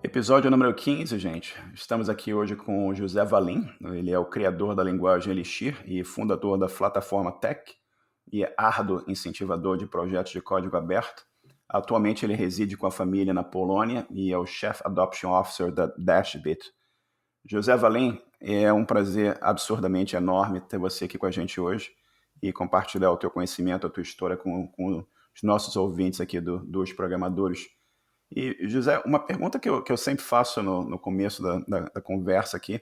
Episódio número 15, gente. Estamos aqui hoje com o José Valim. Ele é o criador da linguagem Elixir e fundador da plataforma Tech e é árduo incentivador de projetos de código aberto. Atualmente ele reside com a família na Polônia e é o Chief Adoption Officer da Dashbit. José Valim, é um prazer absurdamente enorme ter você aqui com a gente hoje e compartilhar o teu conhecimento, a tua história com os nossos ouvintes aqui dos programadores. E, José, uma pergunta que eu sempre faço no começo da conversa aqui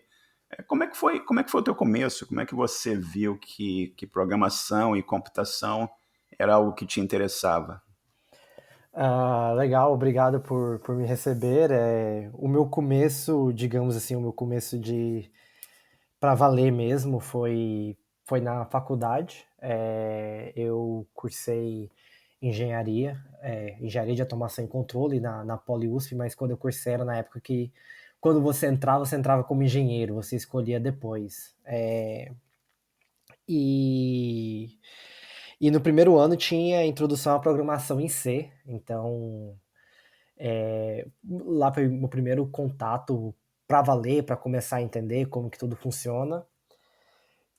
é como é que foi o teu começo? Como é que você viu que programação e computação era algo que te interessava? Legal, obrigado por me receber. O meu começo, digamos assim, o meu começo de para valer mesmo foi na faculdade. Eu cursei engenharia de automação e controle na PoliUSP, mas quando eu cursei era na época que quando você entrava como engenheiro, você escolhia depois. E, e no primeiro ano tinha introdução à programação em C, então lá foi o meu primeiro contato para valer, para começar a entender como que tudo funciona.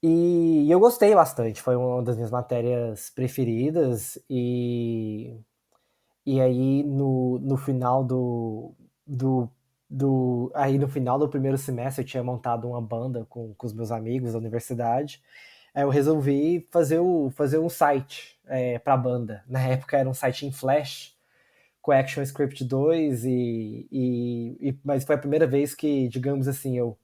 E eu gostei bastante, foi uma das minhas matérias preferidas. E aí no final no final do primeiro semestre eu tinha montado uma banda com os meus amigos da universidade. Aí eu resolvi fazer um site para a banda. Na época era um site em Flash com ActionScript 2 mas foi a primeira vez que, digamos assim, eu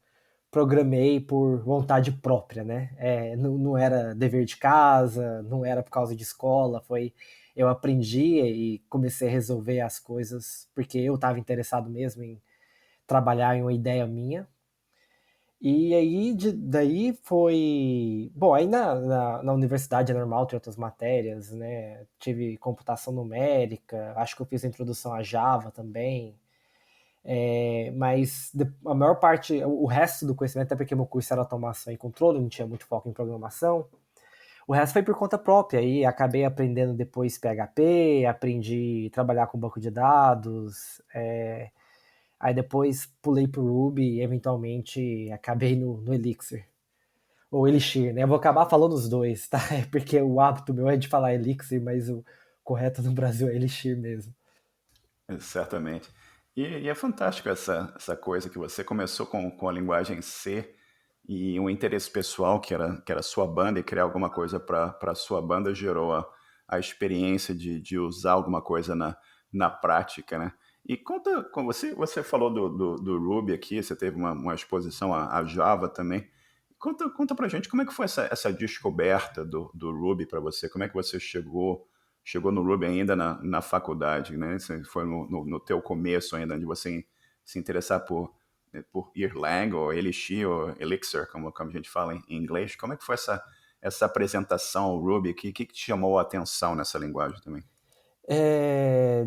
programei por vontade própria, né? Não era dever de casa, não era por causa de escola, foi eu aprendi e comecei a resolver as coisas porque eu estava interessado mesmo em trabalhar em uma ideia minha. E aí, daí foi. Bom, aí na universidade é normal ter outras matérias, né? Tive computação numérica, acho que eu fiz a introdução a Java também. Mas a maior parte, o resto do conhecimento, até porque meu curso era automação e controle, não tinha muito foco em programação. O resto foi por conta própria. Aí acabei aprendendo depois PHP, aprendi a trabalhar com banco de dados. Aí depois pulei pro Ruby e eventualmente acabei no Elixir. Ou Elixir, né? Eu vou acabar falando os dois, tá? Porque o hábito meu é de falar Elixir, mas o correto no Brasil é Elixir mesmo. Certamente. E é fantástico essa coisa que você começou com a linguagem C e um interesse pessoal que era a sua banda e criar alguma coisa para a sua banda gerou a experiência de usar alguma coisa na prática, né? E conta, com você falou do Ruby aqui, você teve uma exposição a Java também. Conta pra gente como é que foi essa descoberta do Ruby para você, como é que você chegou no Ruby ainda na faculdade, né? Você foi no teu começo ainda, de você se interessar por Erlang, ou Elixir, ou Elixir, como a gente fala em inglês. Como é que foi essa apresentação ao Ruby? O que te chamou a atenção nessa linguagem também? É,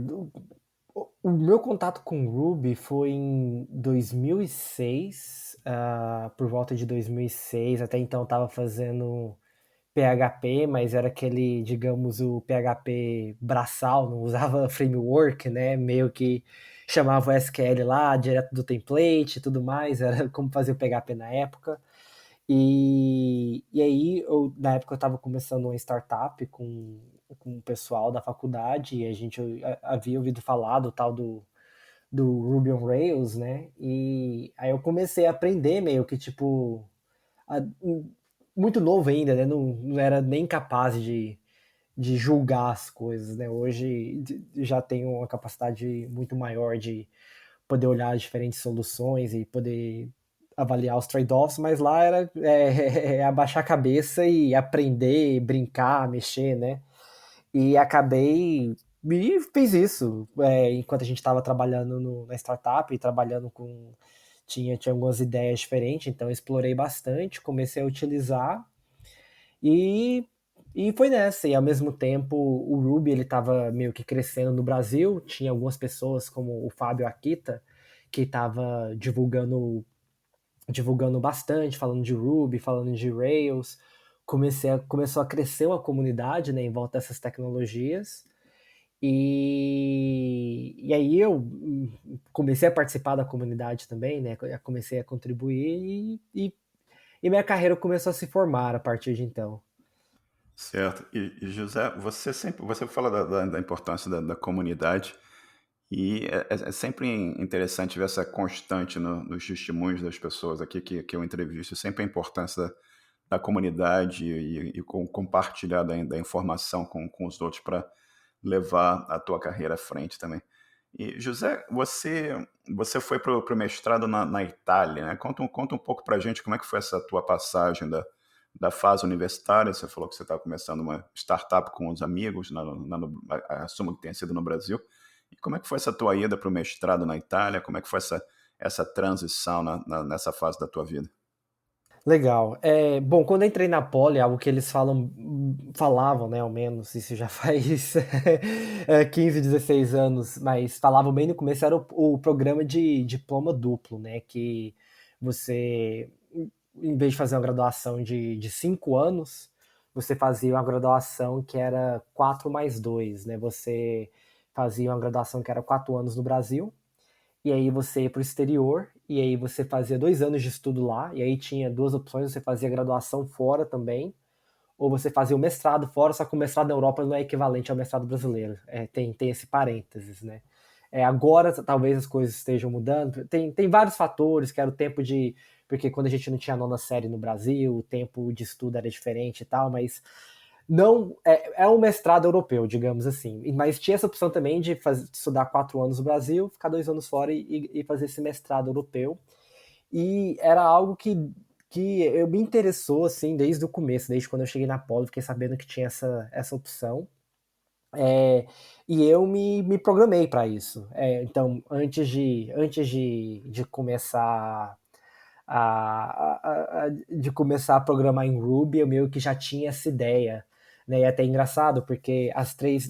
o meu contato com Ruby foi em 2006, por volta de 2006. Até então estava fazendo PHP, mas era aquele, digamos, o PHP braçal, não usava framework, né? Meio que chamava o SQL lá, direto do template e tudo mais, era como fazer o PHP na época. E aí, na época, eu estava começando uma startup com o pessoal da faculdade e a gente havia ouvido falar do tal do Ruby on Rails, né? E aí eu comecei a aprender meio que, tipo, muito novo ainda, né? Não era nem capaz de julgar as coisas, né? Hoje já tenho uma capacidade muito maior de poder olhar as diferentes soluções e poder avaliar os trade-offs, mas lá era abaixar a cabeça e aprender, brincar, mexer, né? E acabei e fiz isso enquanto a gente estava trabalhando na startup e trabalhando com tinha algumas ideias diferentes, então eu explorei bastante, comecei a utilizar e e foi nessa, e ao mesmo tempo o Ruby ele estava meio que crescendo no Brasil, tinha algumas pessoas como o Fábio Akita, que estava divulgando bastante, falando de Ruby, falando de Rails, começou a crescer uma comunidade, né, em volta dessas tecnologias, E aí eu comecei a participar da comunidade também, né? Eu comecei a contribuir e minha carreira começou a se formar a partir de então. Certo. E José, você fala da importância da comunidade e é sempre interessante ver essa constante nos testemunhos das pessoas aqui que eu entrevisto, sempre a importância da comunidade e compartilhar da informação com os outros para levar a tua carreira à frente também. E José, você foi para o mestrado na Itália, né? Conta um pouco para a gente como é que foi essa tua passagem da fase universitária. Você falou que você estava começando uma startup com os amigos, assumo que tenha sido no Brasil. E como é que foi essa tua ida para o mestrado na Itália? Como é que foi essa transição nessa fase da tua vida? Legal. Bom, quando eu entrei na Poli, algo que eles falavam, né, ao menos, isso já faz 15, 16 anos, mas falavam bem no começo, era o programa de diploma duplo, né, que você, em vez de fazer uma graduação de 5 anos, você fazia uma graduação que era 4 mais 2, né, você fazia uma graduação que era 4 anos no Brasil, e aí você ia para o exterior, e aí você fazia 2 anos de estudo lá, e aí tinha duas opções, você fazia graduação fora também, ou você fazia o mestrado fora, só que o mestrado na Europa não é equivalente ao mestrado brasileiro. Tem esse parênteses, né? Agora talvez as coisas estejam mudando. Tem vários fatores, que era o tempo de. Porque quando a gente não tinha nona série no Brasil, o tempo de estudo era diferente e tal, mas não é um mestrado europeu, digamos assim. Mas tinha essa opção também de estudar 4 anos no Brasil, ficar 2 anos fora e fazer esse mestrado europeu. E era algo que eu me interessou assim desde o começo, desde quando eu cheguei na Polo, fiquei sabendo que tinha essa opção. É, e eu me programei para isso. Então, antes de começar de começar a programar em Ruby, eu meio que já tinha essa ideia. Né? E é até engraçado, porque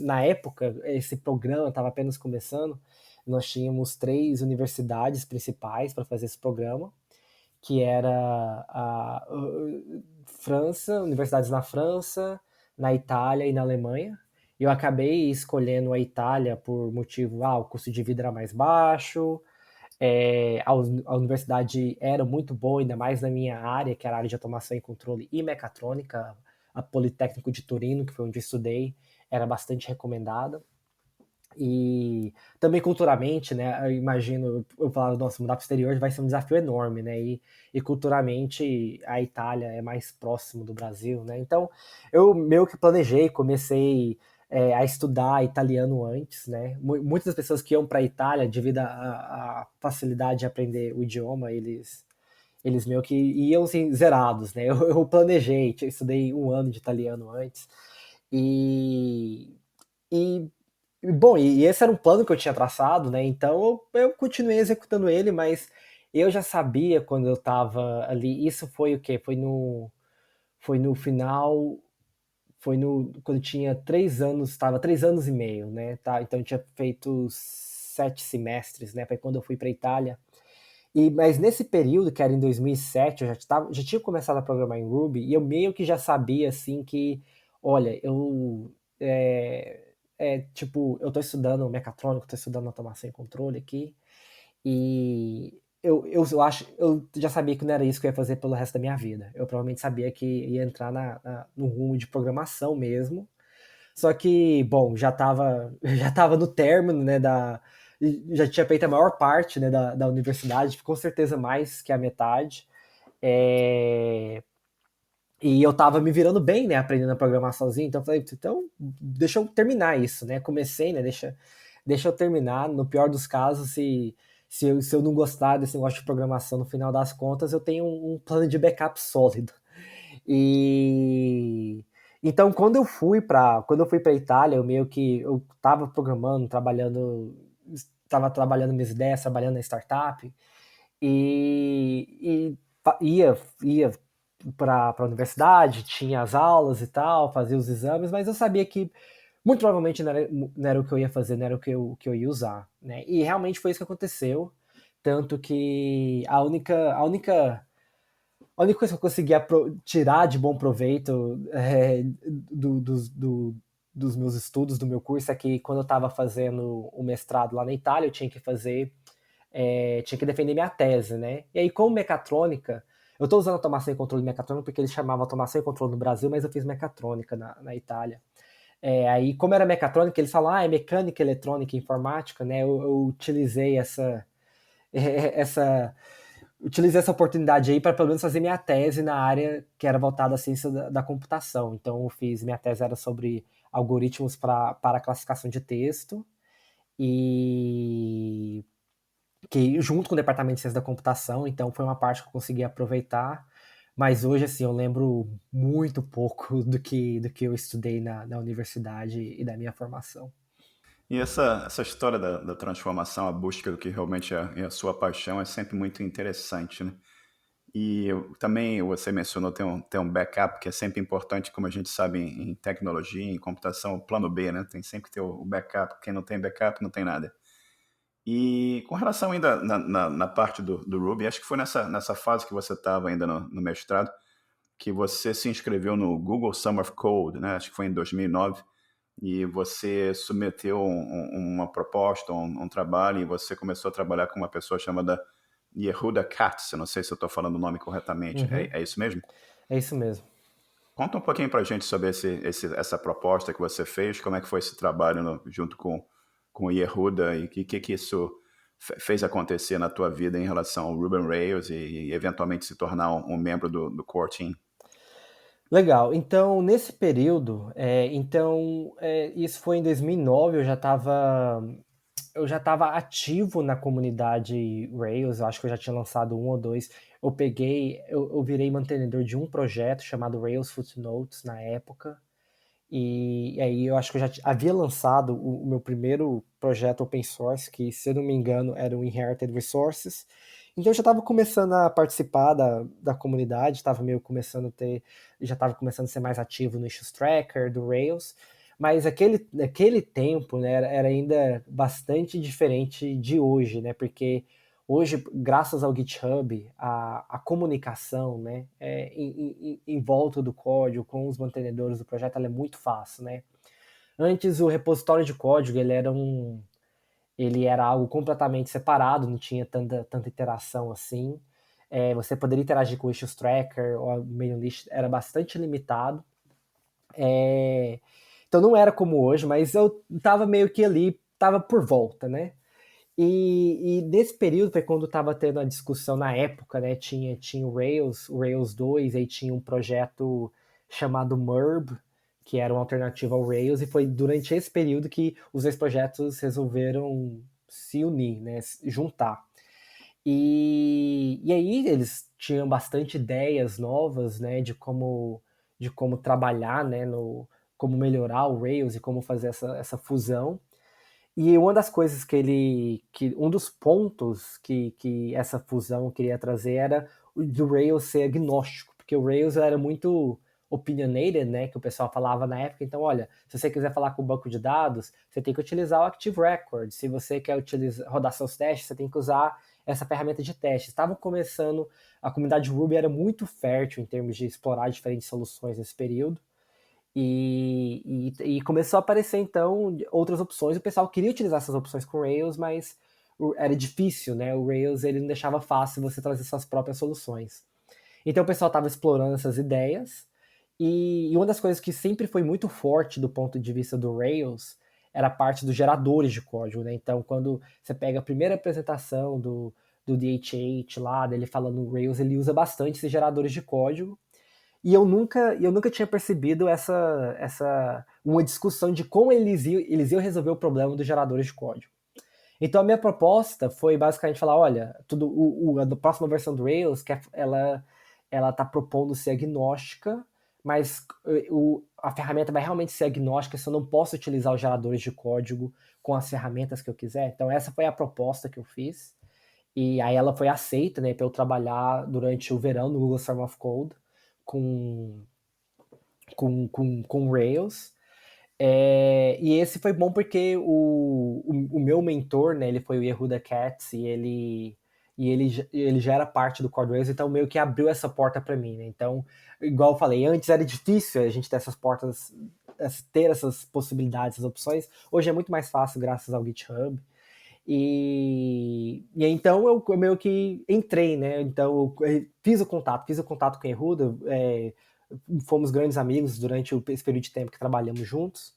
na época, esse programa estava apenas começando, nós tínhamos 3 universidades principais para fazer esse programa, que era a França, universidades na França, na Itália e na Alemanha. Eu acabei escolhendo a Itália por motivo, o custo de vida era mais baixo, a universidade era muito boa, ainda mais na minha área, que era a área de automação e controle e mecatrônica, a Politécnico de Turino, que foi onde eu estudei, era bastante recomendada. E também culturalmente, né? Eu imagino, eu falava, nossa, mudar para o exterior vai ser um desafio enorme, né? E culturalmente a Itália é mais próximo do Brasil, né? Então eu meio que planejei, comecei a estudar italiano antes, né? Muitas pessoas que iam para a Itália, devido à facilidade de aprender o idioma, eles meio que iam assim, zerados, né? Eu planejei, estudei 1 ano de italiano antes. E, e Bom, e esse era um plano que eu tinha traçado, né? Então eu continuei executando ele, mas eu já sabia quando eu estava ali. Isso foi o quê? Foi no final. Quando eu tinha 3 anos, estava 3 anos e meio, né? Tá, então eu tinha feito 7 semestres, né? Foi quando eu fui para Itália. Mas nesse período, que era em 2007, já tinha começado a programar em Ruby e eu meio que já sabia, assim, que, olha, tipo, eu tô estudando mecatrônico, tô estudando automação e controle aqui, e eu acho, eu já sabia que não era isso que eu ia fazer pelo resto da minha vida. Eu provavelmente sabia que ia entrar no rumo de programação mesmo, só que, bom, já tava no término, né, já tinha feito a maior parte, né, da universidade, com certeza mais que a metade. É, e eu tava me virando bem, né, aprendendo a programar sozinho, então eu falei, então deixa eu terminar isso, né, comecei, né, deixa eu terminar, no pior dos casos, se eu não gostar desse negócio de programação, no final das contas, eu tenho um plano de backup sólido. E então quando eu fui para Itália, eu tava programando, estava trabalhando minhas ideias, trabalhando na startup ia para a universidade, tinha as aulas e tal, fazia os exames, mas eu sabia que muito provavelmente não era o que eu ia fazer, não era o que eu ia usar, né? E realmente foi isso que aconteceu, tanto que a única coisa que eu conseguia tirar de bom proveito dos meus estudos, do meu curso, é que quando eu estava fazendo o mestrado lá na Itália, eu tinha que fazer, tinha que defender minha tese, né? E aí, como mecatrônica, eu estou usando automação e controle mecatrônico porque eles chamavam automação e controle no Brasil, mas eu fiz mecatrônica na Itália. Aí, como era mecatrônica, eles falam, é mecânica, eletrônica e informática, né? Eu utilizei essa utilizei essa oportunidade aí para pelo menos fazer minha tese na área que era voltada à ciência da computação. Então, eu fiz, minha tese era sobre algoritmos para classificação de texto e que junto com o departamento de ciência da computação, então foi uma parte que eu consegui aproveitar. Mas hoje, assim, eu lembro muito pouco do que eu estudei na universidade e da minha formação. E essa história da transformação, a busca do que realmente é a sua paixão é sempre muito interessante, né? E também você mencionou ter um backup, que é sempre importante, como a gente sabe em tecnologia, em computação, o plano B, né? Tem sempre que ter o backup. Quem não tem backup não tem nada. E com relação ainda na parte do Ruby, acho que foi nessa fase que você estava ainda no mestrado, que você se inscreveu no Google Summer of Code, né? Acho que foi em 2009, e você submeteu uma proposta, um trabalho, e você começou a trabalhar com uma pessoa chamada Yehuda Katz. Eu não sei se eu estou falando o nome corretamente. Uhum, É isso mesmo? é isso mesmo. Conta um pouquinho para a gente sobre essa proposta que você fez, como é que foi esse trabalho junto com o Yehuda e o que isso fez acontecer na tua vida em relação ao Ruby on Rails e eventualmente se tornar um membro do core team. Legal. Então, nesse período, isso foi em 2009, eu já estava ativo na comunidade Rails, eu acho que eu já tinha lançado um ou dois. Eu virei mantenedor de um projeto chamado Rails Footnotes na época, e aí eu acho que eu já havia lançado o meu primeiro projeto open source, que, se eu não me engano, era o Inherited Resources. Então eu já estava começando a participar da comunidade, estava meio começando a ter, já estava começando a ser mais ativo no Issues Tracker, do Rails, mas aquele tempo, né, era ainda bastante diferente de hoje, né, porque hoje, graças ao GitHub, a comunicação, né, em volta do código, com os mantenedores do projeto, ela é muito fácil, né. Antes, o repositório de código, ele era algo completamente separado, não tinha tanta interação assim. Você poderia interagir com o Issues Tracker, ou a mailing list era bastante limitado. Então não era como hoje, mas eu estava meio que ali, estava por volta, né? E nesse período foi quando estava tendo a discussão na época, né? Tinha o Rails 2, aí tinha um projeto chamado Murb, que era uma alternativa ao Rails, e foi durante esse período que os dois projetos resolveram se unir, né? Juntar. E aí eles tinham bastante ideias novas, né? De como trabalhar, né? Como melhorar o Rails e como fazer essa fusão. E uma das coisas um dos pontos que essa fusão queria trazer era o do Rails ser agnóstico, porque o Rails era muito opinionated, né, que o pessoal falava na época. Então, olha, se você quiser falar com o banco de dados, você tem que utilizar o Active Record. Se você quer rodar seus testes, você tem que usar essa ferramenta de testes. Estavam começando, a comunidade Ruby era muito fértil em termos de explorar diferentes soluções nesse período. E começou a aparecer, então, outras opções. O pessoal queria utilizar essas opções com Rails, mas era difícil, né? O Rails, ele não deixava fácil você trazer suas próprias soluções. Então o pessoal estava explorando essas ideias, e uma das coisas que sempre foi muito forte do ponto de vista do Rails era a parte dos geradores de código, né? Então, quando você pega a primeira apresentação do DHH lá, dele falando no Rails, ele usa bastante esses geradores de código. E eu nunca tinha percebido uma discussão de como eles iam resolver o problema dos geradores de código. Então a minha proposta foi basicamente falar, olha, a próxima versão do Rails, ela está propondo ser agnóstica, mas a ferramenta vai realmente ser agnóstica se eu não posso utilizar os geradores de código com as ferramentas que eu quiser. Então essa foi a proposta que eu fiz. E aí ela foi aceita, né, para eu trabalhar durante o verão no Google Summer of Code com, com Rails. E esse foi bom porque o meu mentor, né, ele foi o Yehuda Katz, e ele já era parte do Core Rails, então meio que abriu essa porta para mim, né? Então, igual eu falei, antes era difícil a gente ter essas portas ter essas possibilidades, essas opções. Hoje é muito mais fácil graças ao GitHub. E então eu meio que entrei, né? Então eu fiz o contato com o Yehuda, fomos grandes amigos durante esse período de tempo que trabalhamos juntos.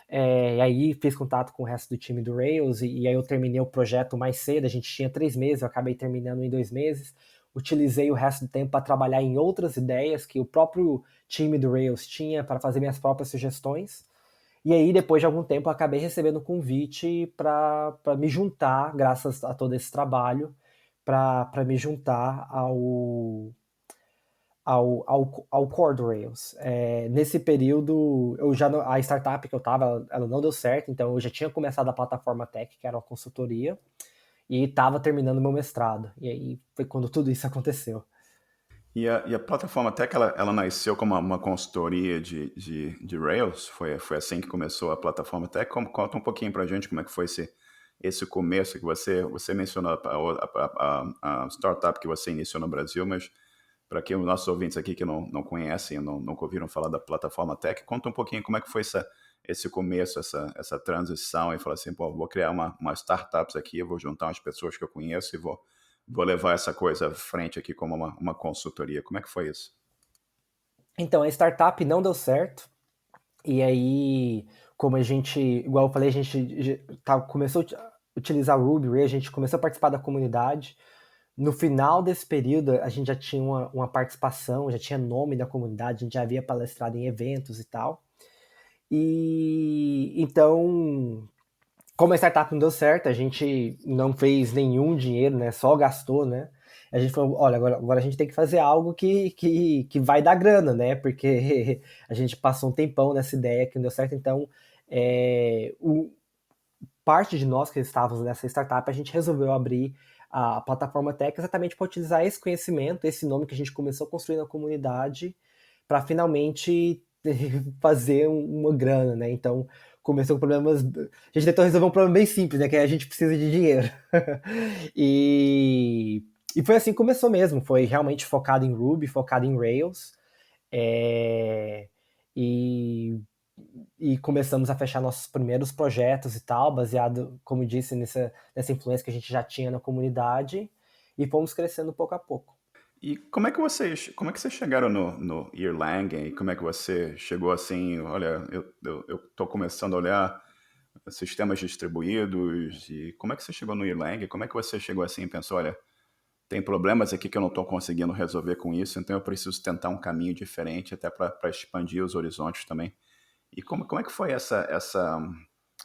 E aí fiz contato com o resto do time do Rails, e aí eu terminei o projeto mais cedo, a gente tinha 3 meses, eu acabei terminando em 2 meses. Utilizei o resto do tempo para trabalhar em outras ideias que o próprio time do Rails tinha para fazer minhas próprias sugestões. E aí, depois de algum tempo, eu acabei recebendo um convite para me juntar, graças a todo esse trabalho, para me juntar ao Core do Rails. Nesse período, a startup que eu estava, ela não deu certo, então eu já tinha começado a plataforma Tech, que era uma consultoria, e estava terminando meu mestrado. E aí foi quando tudo isso aconteceu. E a plataforma Tech, ela nasceu como uma consultoria de Rails? Foi assim que começou a plataforma Tech? Conta um pouquinho pra gente como é que foi esse começo que você mencionou, a startup que você iniciou no Brasil, mas para que os nossos ouvintes aqui que não conhecem, nunca ouviram falar da plataforma Tech, conta um pouquinho como é que foi esse começo, essa transição, e falar assim, pô, vou criar uma startups aqui, eu vou juntar umas pessoas que eu conheço e vou levar essa coisa à frente aqui como uma consultoria. Como é que foi isso? Então, a startup não deu certo, e aí, como a gente, igual eu falei, a gente começou a utilizar Ruby, a gente começou a participar da comunidade. No final desse período, a gente já tinha uma participação, já tinha nome da comunidade, a gente já havia palestrado em eventos e tal. E então, como a startup não deu certo, a gente não fez nenhum dinheiro, né? Só gastou, né? A gente falou, olha, agora a gente tem que fazer algo que vai dar grana, né? Porque a gente passou um tempão nessa ideia que não deu certo. Então, parte de nós que estávamos nessa startup, a gente resolveu abrir a plataforma Tech exatamente para utilizar esse conhecimento, esse nome que a gente começou a construir na comunidade, para finalmente fazer uma grana, né? Então, começou com problemas. A gente tentou resolver um problema bem simples, né? Que é a gente precisa de dinheiro. e, e foi assim que começou mesmo. Foi realmente focado em Ruby, focado em Rails. É, e e começamos a fechar nossos primeiros projetos e tal, baseado, como disse, nessa influência que a gente já tinha na comunidade, e fomos crescendo pouco a pouco. E como é que vocês chegaram no Erlang e como é que você chegou assim, olha, eu tô começando a olhar sistemas distribuídos e como é que você chegou no Erlang? Como é que você chegou assim e pensou, olha, tem problemas aqui que eu não estou conseguindo resolver com isso, então eu preciso tentar um caminho diferente até para expandir os horizontes também. E como é que foi essa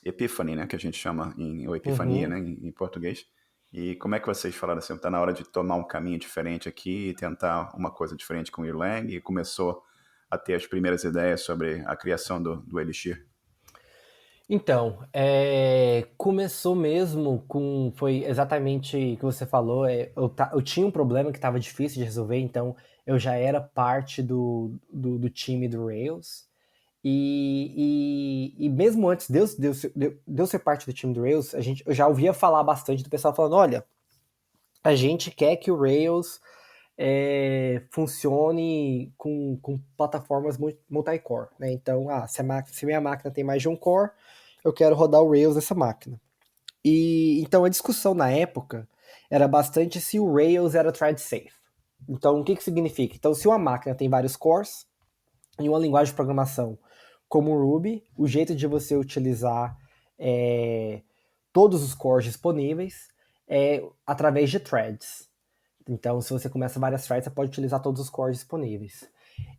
epiphany, né, que a gente chama ou epifania, Uhum. né, em português? E como é que vocês falaram assim, está na hora de tomar um caminho diferente aqui, tentar uma coisa diferente com o Erlang, e começou a ter as primeiras ideias sobre a criação do Elixir? Então, começou mesmo com. Foi exatamente o que você falou. Eu tinha um problema que estava difícil de resolver, então eu já era parte do time do Rails. E mesmo antes de eu ser parte do time do Rails, eu já ouvia falar bastante do pessoal falando: olha, a gente quer que o Rails funcione com plataformas multi-core, né? Então, se minha máquina tem mais de um core, eu quero rodar o Rails nessa máquina. E então a discussão na época era bastante se o Rails era thread safe. Então, o que significa? Então, se uma máquina tem vários cores em uma linguagem de programação como o Ruby, o jeito de você utilizar é, todos os cores disponíveis é através de threads. Então, se você começa várias threads, você pode utilizar todos os cores disponíveis.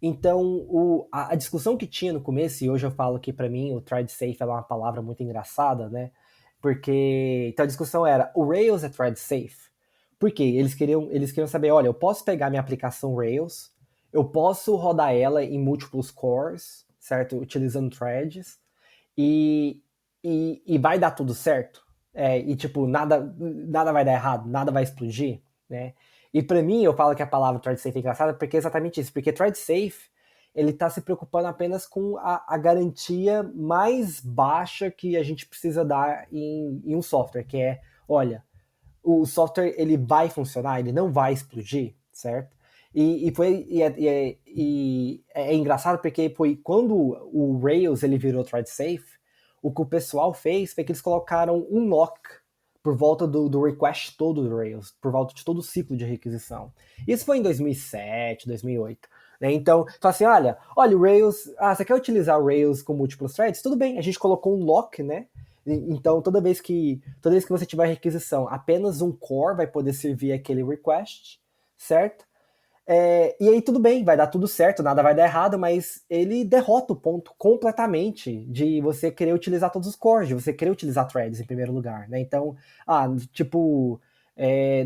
Então, a discussão que tinha no começo, e hoje eu falo que para mim o thread safe é uma palavra muito engraçada, né? Porque então a discussão era: o Rails é thread safe? Por quê? Eles queriam saber, olha, eu posso pegar minha aplicação Rails, eu posso rodar ela em múltiplos cores, certo? Utilizando threads, e, e vai dar tudo certo? E tipo, nada vai dar errado, nada vai explodir, né? E para mim, eu falo que a palavra thread safe é engraçada porque é exatamente isso, porque thread safe ele está se preocupando apenas com a garantia mais baixa que a gente precisa dar em um software, que é, olha, o software ele vai funcionar, ele não vai explodir, certo? E é engraçado porque foi quando o Rails ele virou thread safe, o que o pessoal fez foi que eles colocaram um lock por volta do request todo do Rails, por volta de todo o ciclo de requisição. Isso foi em 2007, 2008. Né? Então, fala assim, olha o Rails, você quer utilizar o Rails com múltiplos threads? Tudo bem, a gente colocou um lock, né? Então, toda vez que você tiver requisição, apenas um core vai poder servir aquele request, certo? E aí tudo bem, vai dar tudo certo, nada vai dar errado, mas ele derrota o ponto completamente de você querer utilizar todos os cores, de você querer utilizar threads em primeiro lugar, né? Então, tipo,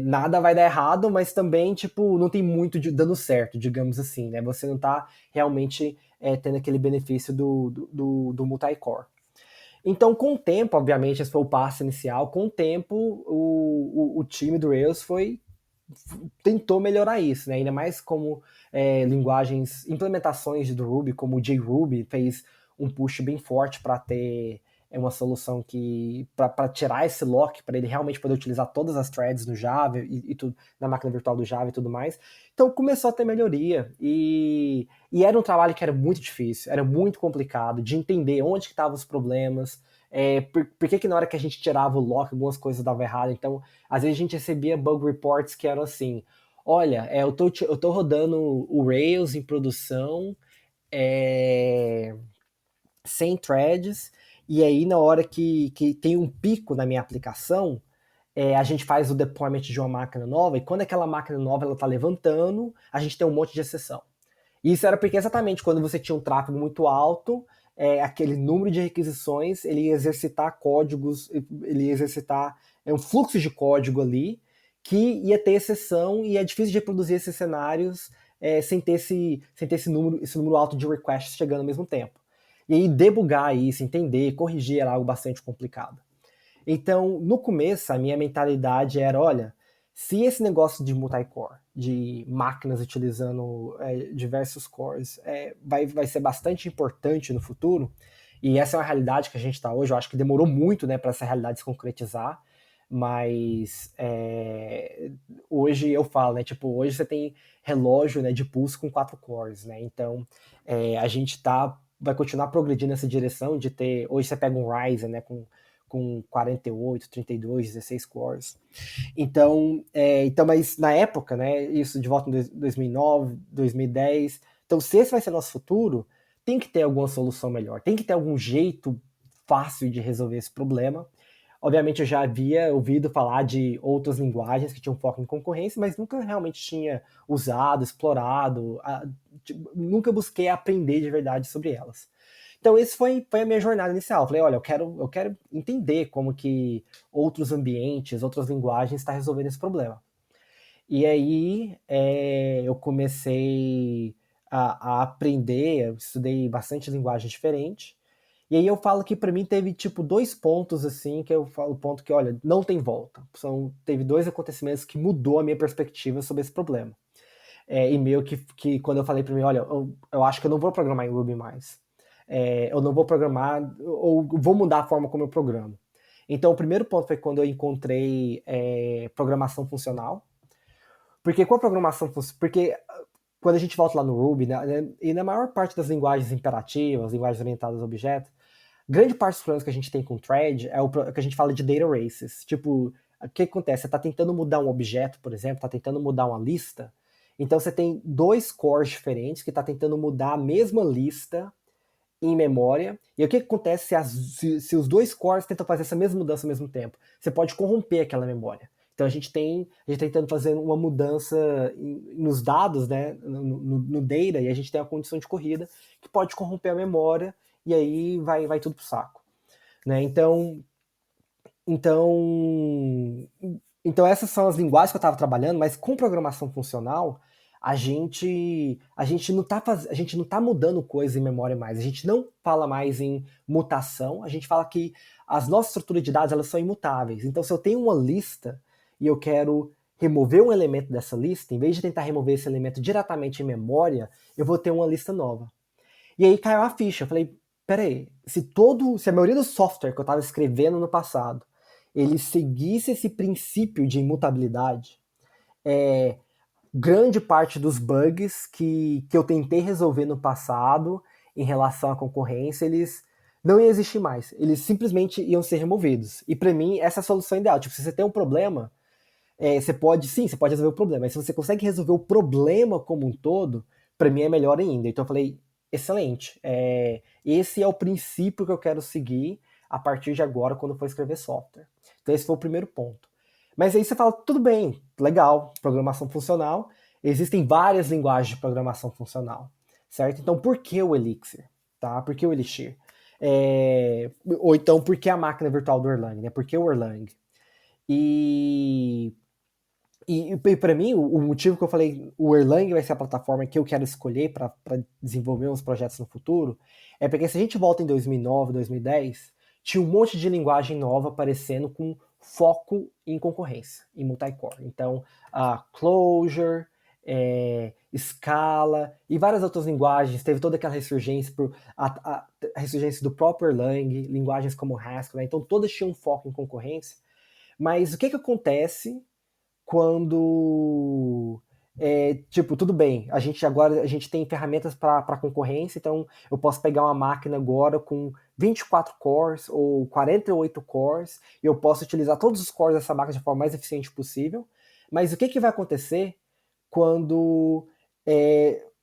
nada vai dar errado, mas também, tipo, não tem muito dando certo, digamos assim, né? Você não tá realmente tendo aquele benefício do multi-core. Então, com o tempo, obviamente, esse foi o passo inicial, com o tempo, o time do Rails tentou melhorar isso, né? Ainda mais como linguagens, implementações do Ruby, como o JRuby, fez um push bem forte para ter uma solução que para tirar esse lock, para ele realmente poder utilizar todas as threads no Java e tudo, na máquina virtual do Java e tudo mais. Então começou a ter melhoria e era um trabalho que era muito difícil, era muito complicado de entender onde que estavam os problemas, por que na hora que a gente tirava o lock algumas coisas davam errado. Então às vezes a gente recebia bug reports que eram assim, olha, eu tô rodando o Rails em produção, sem threads, e aí na hora que tem um pico na minha aplicação, a gente faz o deployment de uma máquina nova, e quando aquela máquina nova ela tá levantando, a gente tem um monte de exceção. E isso era porque exatamente quando você tinha um tráfego muito alto, aquele número de requisições, ele ia exercitar códigos, ele ia exercitar um fluxo de código ali, que ia ter exceção, e é difícil de reproduzir esses cenários sem ter esse número alto de requests chegando ao mesmo tempo. E aí debugar isso, entender, corrigir era algo bastante complicado. Então, no começo, a minha mentalidade era, olha, se esse negócio de multi-core, de máquinas utilizando diversos cores, vai ser bastante importante no futuro, e essa é uma realidade que a gente está hoje, eu acho que demorou muito, né, para essa realidade se concretizar, mas hoje eu falo, né, tipo, hoje você tem relógio, né, de pulso com 4 cores, né, então a gente vai continuar progredindo nessa direção de ter, hoje você pega um Ryzen, né, com 48, 32, 16 cores. Então, mas na época, né, isso de volta em 2009, 2010, então se esse vai ser nosso futuro, tem que ter alguma solução melhor, tem que ter algum jeito fácil de resolver esse problema. Obviamente eu já havia ouvido falar de outras linguagens que tinham foco em concorrência, mas nunca realmente tinha usado, explorado, nunca busquei aprender de verdade sobre elas. Então, esse foi a minha jornada inicial. Eu falei, olha, eu quero entender como que outros ambientes, outras linguagens estão resolvendo esse problema. E aí eu comecei a aprender, eu estudei bastante linguagem diferente. E aí eu falo que para mim teve tipo 2 pontos assim, que eu falo ponto que, olha, não tem volta. Teve 2 acontecimentos que mudou a minha perspectiva sobre esse problema. E meio que quando eu falei para mim, olha, eu acho que eu não vou programar em Ruby mais. Eu não vou programar, ou vou mudar a forma como eu programo. Então, o primeiro ponto foi quando eu encontrei programação funcional. Porque com a programação funcional. Porque quando a gente volta lá no Ruby, né, e na maior parte das linguagens imperativas, linguagens orientadas a objetos, grande parte dos problemas que a gente tem com thread é o que a gente fala de data races. Tipo, o que acontece? Você está tentando mudar um objeto, por exemplo, está tentando mudar uma lista. Então você tem 2 cores diferentes que está tentando mudar a mesma lista em memória. E o que acontece se os 2 cores tentam fazer essa mesma mudança ao mesmo tempo? Você pode corromper aquela memória. Então a gente tentando fazer uma mudança nos dados, né, no data, e a gente tem a condição de corrida que pode corromper a memória e aí vai tudo pro saco, né? Então, então essas são as linguagens que eu estava trabalhando, mas com programação funcional a gente não tá mudando coisa em memória mais. A gente não fala mais em mutação. A gente fala que as nossas estruturas de dados elas são imutáveis. Então, se eu tenho uma lista e eu quero remover um elemento dessa lista, em vez de tentar remover esse elemento diretamente em memória, eu vou ter uma lista nova. E aí caiu a ficha. Eu falei, peraí, se a maioria do software que eu estava escrevendo no passado, ele seguisse esse princípio de imutabilidade, grande parte dos bugs que eu tentei resolver no passado em relação à concorrência, eles não iam existir mais. Eles simplesmente iam ser removidos. E para mim, essa é a solução ideal. Tipo, se você tem um problema, você pode resolver o problema. Mas se você consegue resolver o problema como um todo, para mim é melhor ainda. Então eu falei, excelente. Esse é o princípio que eu quero seguir a partir de agora, quando eu for escrever software. Então esse foi o primeiro ponto. Mas aí você fala, tudo bem, legal, programação funcional. Existem várias linguagens de programação funcional, certo? Então por que o Elixir? Tá? Por que o Elixir? Ou então por que a máquina virtual do Erlang? Né? Por que o Erlang? E para mim, o motivo que eu falei, o Erlang vai ser a plataforma que eu quero escolher para desenvolver uns projetos no futuro, é porque se a gente volta em 2009, 2010, tinha um monte de linguagem nova aparecendo com foco em concorrência, em multicore. Então, a Clojure, Scala e várias outras linguagens, teve toda aquela ressurgência, a ressurgência do próprio Erlang, linguagens como Haskell, né? Então todas tinham um foco em concorrência. Mas o que acontece quando tipo, tudo bem, a gente tem ferramentas para concorrência, então eu posso pegar uma máquina agora com 24 cores ou 48 cores, e eu posso utilizar todos os cores dessa máquina de forma mais eficiente possível, mas o que vai acontecer quando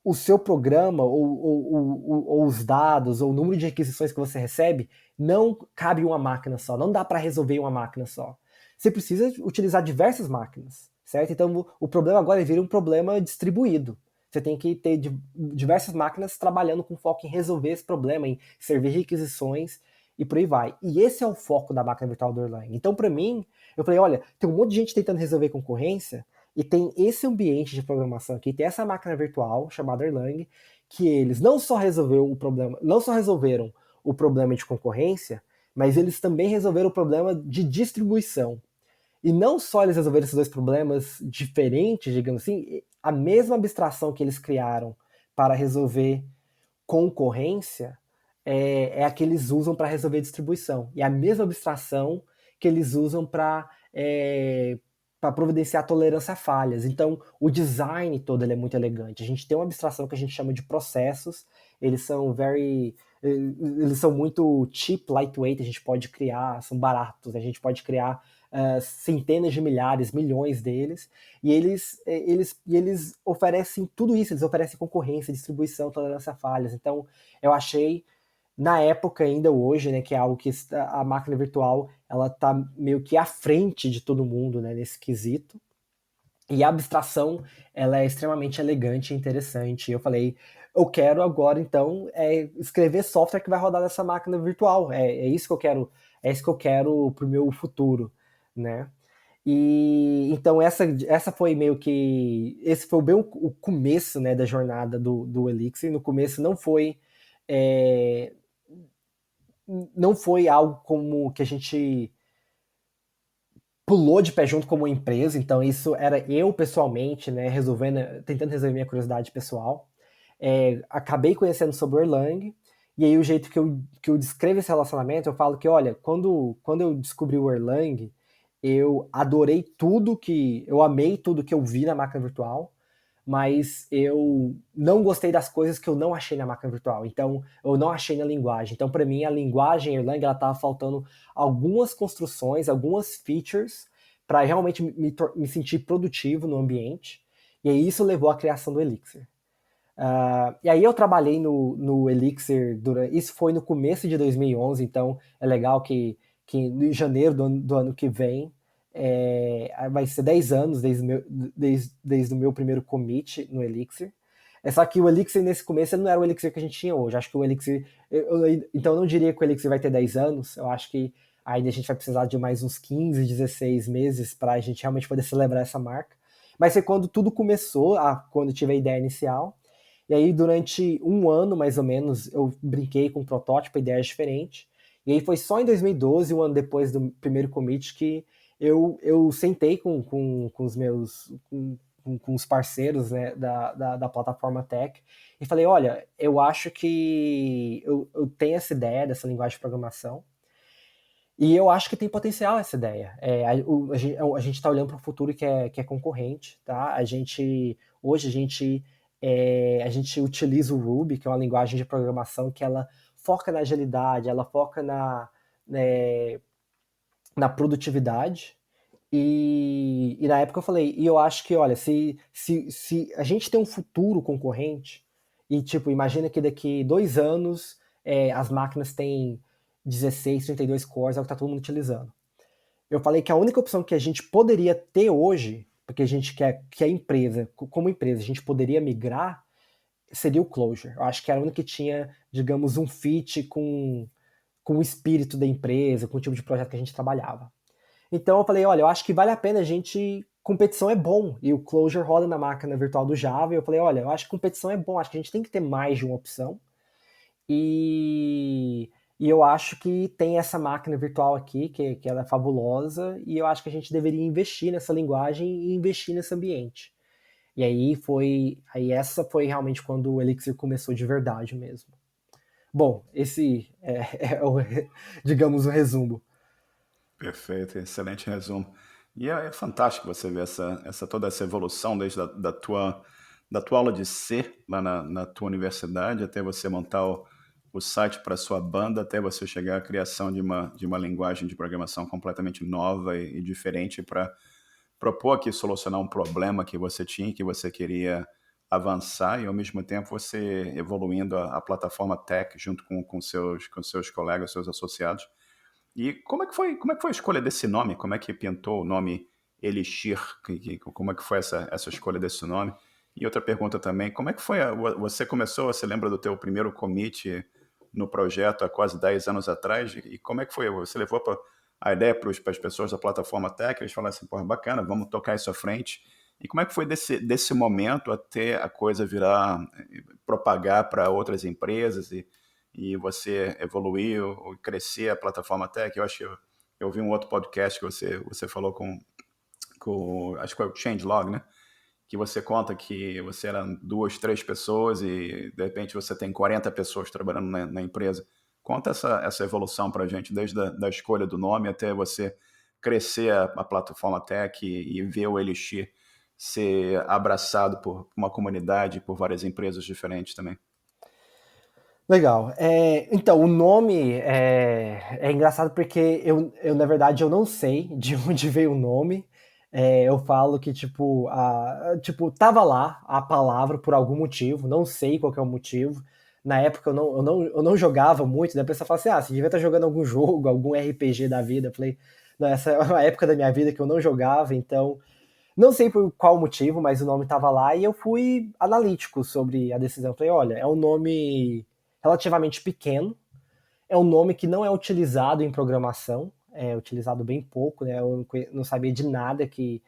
o seu programa ou os dados ou o número de requisições que você recebe não cabe em uma máquina só, não dá para resolver em uma máquina só. Você precisa utilizar diversas máquinas, certo? Então o problema agora vira um problema distribuído. Você tem que ter diversas máquinas trabalhando com foco em resolver esse problema, em servir requisições e por aí vai. E esse é o foco da máquina virtual do Erlang. Então, para mim, eu falei, olha, tem um monte de gente tentando resolver concorrência e tem esse ambiente de programação aqui, tem essa máquina virtual chamada Erlang, que eles não só resolveram o problema de concorrência, mas eles também resolveram o problema de distribuição. E não só eles resolveram esses dois problemas diferentes, digamos assim, a mesma abstração que eles criaram para resolver concorrência é a que eles usam para resolver distribuição. E a mesma abstração que eles usam para providenciar tolerância a falhas. Então, o design todo ele é muito elegante. A gente tem uma abstração que a gente chama de processos. Eles são muito cheap, lightweight. A gente pode criar, são baratos. A gente pode criar centenas de milhares, milhões deles. E eles oferecem tudo isso. Eles oferecem concorrência, distribuição, tolerância a falhas. Então, eu achei na época ainda hoje, né, que é algo que a máquina virtual ela tá meio que à frente de todo mundo, né, nesse quesito. E a abstração ela é extremamente elegante e interessante. Eu falei, eu quero agora então escrever software que vai rodar nessa máquina virtual. É isso que eu quero, é isso que eu quero pro meu futuro, né? E então essa foi meio que esse foi bem o começo, né, da jornada do Elixir. No começo é, não foi algo como que a gente pulou de pé junto como empresa, então isso era eu pessoalmente, né, tentando resolver minha curiosidade pessoal. Acabei conhecendo sobre o Erlang, e aí o jeito que eu descrevo esse relacionamento, eu falo que, olha, quando eu descobri o Erlang, eu amei tudo que eu vi na máquina virtual, mas eu não gostei das coisas que eu não achei na máquina virtual. Então, eu não achei na linguagem. Então, para mim, a linguagem Erlang, ela estava faltando algumas construções, algumas features para realmente me sentir produtivo no ambiente. E aí isso levou à criação do Elixir. E aí eu trabalhei no Elixir, isso foi no começo de 2011, então é legal que em janeiro do ano que vem vai ser 10 anos desde o meu primeiro commit no Elixir. Só que o Elixir nesse começo ele não era o Elixir que a gente tinha hoje. Acho que o Elixir. Então eu não diria que o Elixir vai ter 10 anos. Eu acho que ainda a gente vai precisar de mais uns 15, 16 meses para a gente realmente poder celebrar essa marca. Mas foi quando tudo começou, quando eu tive a ideia inicial. E aí, durante um ano, mais ou menos, eu brinquei com um protótipo, ideias diferentes. E aí foi só em 2012, um ano depois do primeiro commit, que eu sentei com os meus com os parceiros, né, da plataforma Tech e falei, olha, eu acho que eu tenho essa ideia dessa linguagem de programação E eu acho que tem potencial essa ideia. A gente está olhando para o futuro que é concorrente, tá? Hoje a gente utiliza o Ruby, que é uma linguagem de programação que ela foca na agilidade, ela foca né, na produtividade. E na época eu falei, e eu acho que, olha, se a gente tem um futuro concorrente, e tipo, imagina que daqui 2 anos as máquinas têm 16, 32 cores, é o que está todo mundo utilizando. Eu falei que a única opção que a gente poderia ter hoje, porque a gente quer que a empresa, como empresa, a gente poderia migrar, seria o Clojure. Eu acho que era o único que tinha, digamos, um fit com o espírito da empresa, com o tipo de projeto que a gente trabalhava. Então eu falei, olha, eu acho que vale a pena a gente. Competição é bom. E o Clojure roda na máquina virtual do Java. E eu falei, olha, eu acho que competição é bom. Acho que a gente tem que ter mais de uma opção. E, e eu acho que tem essa máquina virtual aqui, que ela é fabulosa. E eu acho que a gente deveria investir nessa linguagem e investir nesse ambiente. E aí essa foi realmente quando o Elixir começou de verdade mesmo. Bom, esse digamos, o resumo. Perfeito, excelente resumo. E é fantástico você ver toda essa evolução desde da tua aula de C lá na tua universidade até você montar o site para sua banda, até você chegar à criação de uma linguagem de programação completamente nova e diferente para propor aqui solucionar um problema que você tinha, que você queria avançar e ao mesmo tempo você evoluindo a plataforma tech junto com seus colegas, seus associados. E como é que foi a escolha desse nome? Como é que pintou o nome Elixir? Como é que foi essa escolha desse nome? E outra pergunta também, como é que foi, você começou, você lembra do teu primeiro commit no projeto há quase 10 anos atrás? E como é que foi? Você levou a ideia para as pessoas da plataforma Tech, eles falaram assim, pô, bacana, vamos tocar isso à frente. E como é que foi desse momento até a coisa virar, propagar para outras empresas e você evoluir ou crescer a plataforma Tech? Eu acho que eu vi um outro podcast que você falou acho que foi o Changelog, né? Que você conta que você eram 2, 3 pessoas e de repente você tem 40 pessoas trabalhando na empresa. Conta essa evolução para a gente, desde da escolha do nome até você crescer a plataforma Tech e ver o Elixir ser abraçado por uma comunidade, por várias empresas diferentes também. Legal. Então, o nome é engraçado porque na verdade, eu não sei de onde veio o nome. Eu falo que, tipo, tava lá a palavra por algum motivo, não sei qual que é o motivo. Na época eu não jogava muito, daí a pessoa fala assim, você devia estar jogando algum jogo, algum RPG da vida. Eu falei, não, essa é uma época da minha vida que eu não jogava, então não sei por qual motivo, mas o nome estava lá e eu fui analítico sobre a decisão. Falei, olha, é um nome relativamente pequeno, é um nome que não é utilizado em programação, é utilizado bem pouco, né? Eu não sabia de nada que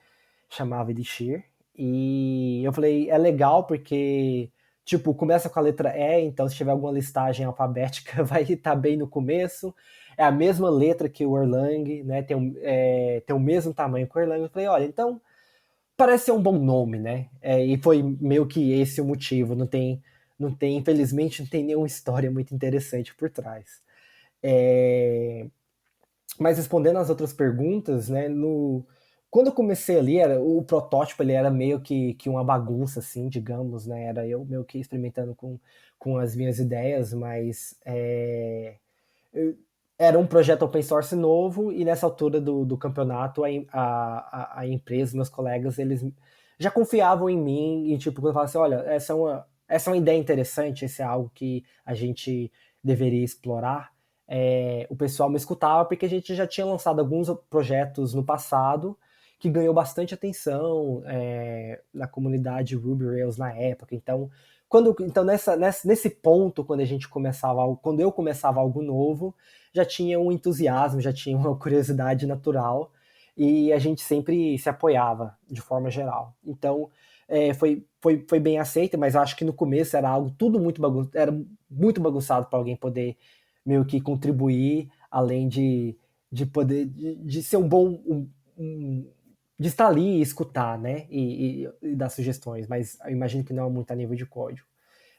chamava Elixir. E eu falei, é legal porque, tipo, começa com a letra E, então se tiver alguma listagem alfabética vai estar bem no começo. É a mesma letra que o Erlang, né? Tem o mesmo tamanho que o Erlang. Eu falei, olha, então parece ser um bom nome, né? E foi meio que esse o motivo. Infelizmente, não tem nenhuma história muito interessante por trás. É, mas respondendo às outras perguntas, né? Quando eu comecei ali, o protótipo ele era meio que uma bagunça, assim, digamos, né? Era eu meio que experimentando com as minhas ideias, mas era um projeto open source novo e nessa altura do campeonato a empresa, meus colegas, eles já confiavam em mim e tipo, quando eu falava assim, olha, essa é uma ideia interessante, esse é algo que a gente deveria explorar, o pessoal me escutava porque a gente já tinha lançado alguns projetos no passado que ganhou bastante atenção na comunidade Ruby Rails na época, então nesse ponto, quando eu começava algo novo, já tinha um entusiasmo, já tinha uma curiosidade natural e a gente sempre se apoiava de forma geral. Então, foi bem aceito, mas acho que no começo era algo tudo era muito bagunçado para alguém poder meio que contribuir, além de poder de ser um bom de estar ali e escutar, né, e dar sugestões, mas eu imagino que não é muito a nível de código.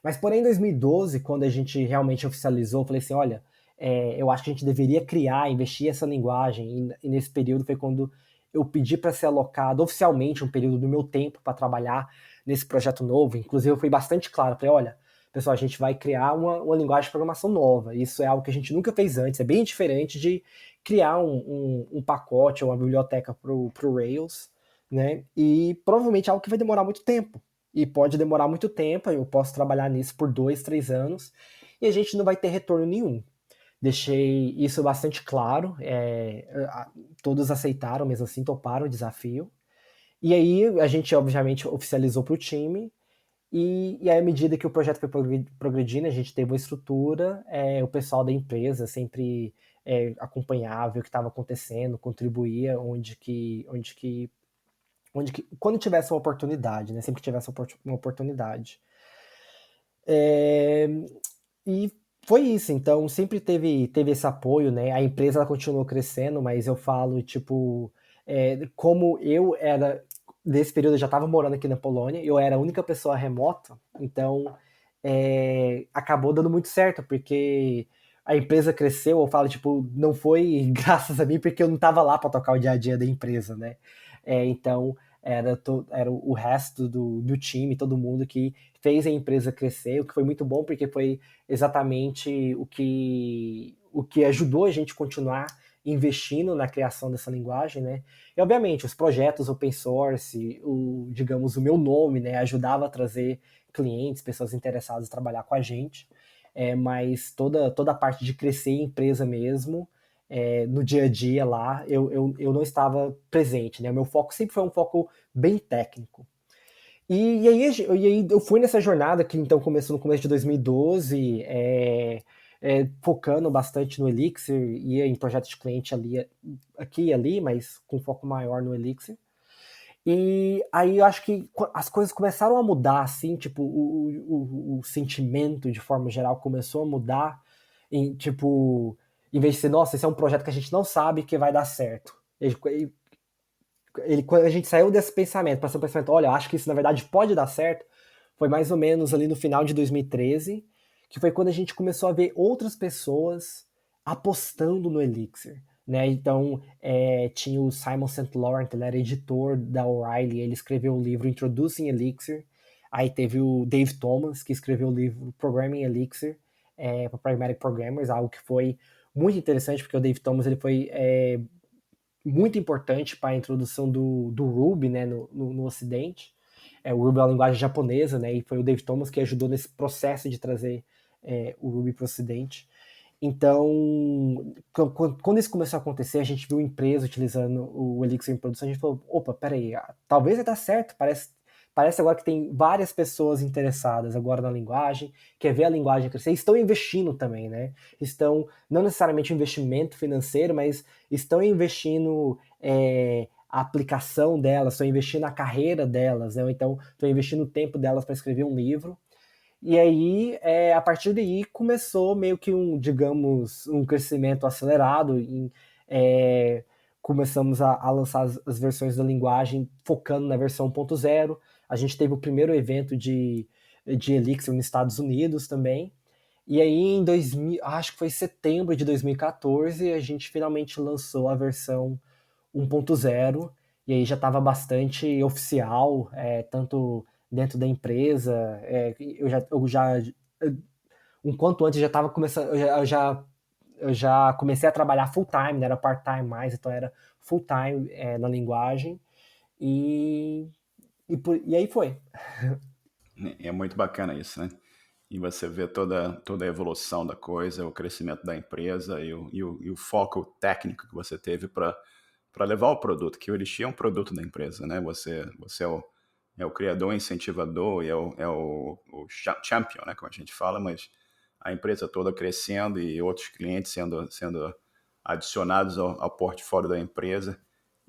Mas porém, em 2012, quando a gente realmente oficializou, eu falei assim, olha, eu acho que a gente deveria criar, investir essa linguagem, e nesse período foi quando eu pedi para ser alocado oficialmente um período do meu tempo para trabalhar nesse projeto novo. Inclusive, eu fui bastante claro, falei, olha, pessoal, a gente vai criar uma linguagem de programação nova. Isso é algo que a gente nunca fez antes, é bem diferente de criar um pacote ou uma biblioteca para o Rails, né? E provavelmente é algo que vai demorar muito tempo. E pode demorar muito tempo, eu posso trabalhar nisso por 2, 3 anos, e a gente não vai ter retorno nenhum. Deixei isso bastante claro, todos aceitaram, mesmo assim, toparam o desafio. E aí a gente, obviamente, oficializou para o time, e aí, à medida que o projeto foi progredindo, a gente teve uma estrutura, o pessoal da empresa sempre acompanhava o que estava acontecendo, contribuía quando tivesse uma oportunidade, né? Sempre que tivesse uma oportunidade. E foi isso, então sempre teve esse apoio, né? A empresa ela continuou crescendo, mas eu falo, tipo, como eu era, nesse período eu já estava morando aqui na Polônia, eu era a única pessoa remota, então acabou dando muito certo, porque a empresa cresceu, eu falo, tipo, não foi graças a mim, porque eu não estava lá para tocar o dia a dia da empresa, né? Então era o resto do time, todo mundo que fez a empresa crescer, o que foi muito bom, porque foi exatamente o que ajudou a gente a continuar investindo na criação dessa linguagem, né? E obviamente os projetos open source, digamos, o meu nome, né, ajudava a trazer clientes, pessoas interessadas em trabalhar com a gente, mas toda a parte de crescer a empresa mesmo, no dia a dia lá, eu não estava presente, né? O meu foco sempre foi um foco bem técnico. E aí eu fui nessa jornada que então começou no começo de 2012, focando bastante no Elixir, ia em projetos de cliente ali, aqui e ali, mas com foco maior no Elixir. E aí eu acho que as coisas começaram a mudar, assim, tipo, o sentimento de forma geral começou a mudar, tipo, em vez de ser, nossa, esse é um projeto que a gente não sabe que vai dar certo. Quando a gente saiu desse pensamento, passou o pensamento, olha, eu acho que isso na verdade pode dar certo, foi mais ou menos ali no final de 2013, que foi quando a gente começou a ver outras pessoas apostando no Elixir, né? Então, tinha o Simon St. Laurent, ele era editor da O'Reilly, ele escreveu o livro Introducing Elixir, aí teve o Dave Thomas, que escreveu o livro Programming Elixir, para Pragmatic Programmers, algo que foi muito interessante, porque o Dave Thomas ele foi muito importante para a introdução do Ruby, né, no Ocidente. O Ruby é uma linguagem japonesa, né, e foi o Dave Thomas que ajudou nesse processo de trazer o Ruby para o Ocidente. Então, quando isso começou a acontecer, a gente viu empresa utilizando o Elixir em produção, a gente falou, opa, peraí, talvez vai dar certo, parece agora que tem várias pessoas interessadas agora na linguagem, quer ver a linguagem crescer, estão investindo também, né? Estão, não necessariamente investimento financeiro, mas estão investindo a aplicação delas, estão investindo na carreira delas, né? Então, estão investindo o tempo delas para escrever um livro. E aí, a partir daí, começou meio que digamos, um crescimento acelerado. Começamos a lançar as versões da linguagem focando na versão 1.0. A gente teve o primeiro evento de Elixir nos Estados Unidos também. E aí, acho que foi setembro de 2014, a gente finalmente lançou a versão 1.0. E aí já estava bastante oficial, tanto dentro da empresa. Um quanto antes já estava começando, eu já comecei a trabalhar full time, não era part time mais, então era full time na linguagem. E, e aí foi. É muito bacana isso, né? E você vê toda a evolução da coisa, o crescimento da empresa e o foco técnico que você teve para levar o produto, que o Elixir é um produto da empresa, né? Você é o criador, incentivador e é o champion, né? Como a gente fala, mas a empresa toda crescendo e outros clientes sendo adicionados ao portfólio da empresa.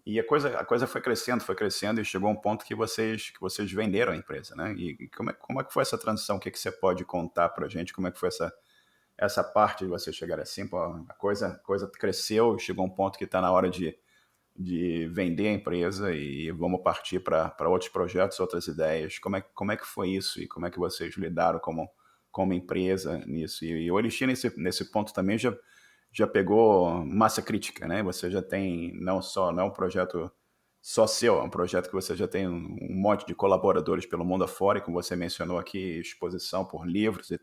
E a coisa foi crescendo e chegou a um ponto que vocês venderam a empresa, né? E como é que foi essa transição? O que você pode contar para a gente? Como é que foi essa parte de você chegar assim? Pô, a coisa cresceu, chegou a um ponto que está na hora de vender a empresa e vamos partir para outros projetos, outras ideias. Como é que foi isso e como é que vocês lidaram como empresa nisso? E o Elixir nesse ponto também já pegou massa crítica, né? Você já tem não é um projeto só seu, é um projeto que você já tem um monte de colaboradores pelo mundo afora, e como você mencionou aqui, exposição por livros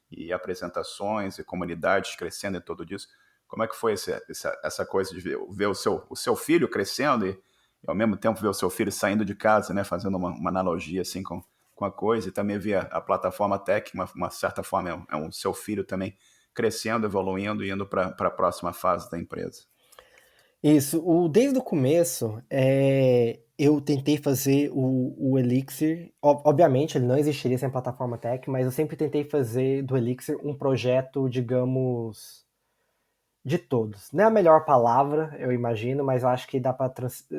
e apresentações e comunidades crescendo em tudo isso. Como é que foi essa coisa de ver o seu filho crescendo e ao mesmo tempo ver o seu filho saindo de casa, né? Fazendo uma analogia assim com a coisa, e também ver a plataforma Tech, uma certa forma, é um seu filho também crescendo, evoluindo e indo para a próxima fase da empresa. Isso, desde o começo, eu tentei fazer o Elixir. Obviamente, ele não existiria sem a plataforma Tech, mas eu sempre tentei fazer do Elixir um projeto, digamos, de todos. Não é a melhor palavra, eu imagino, mas eu acho que dá para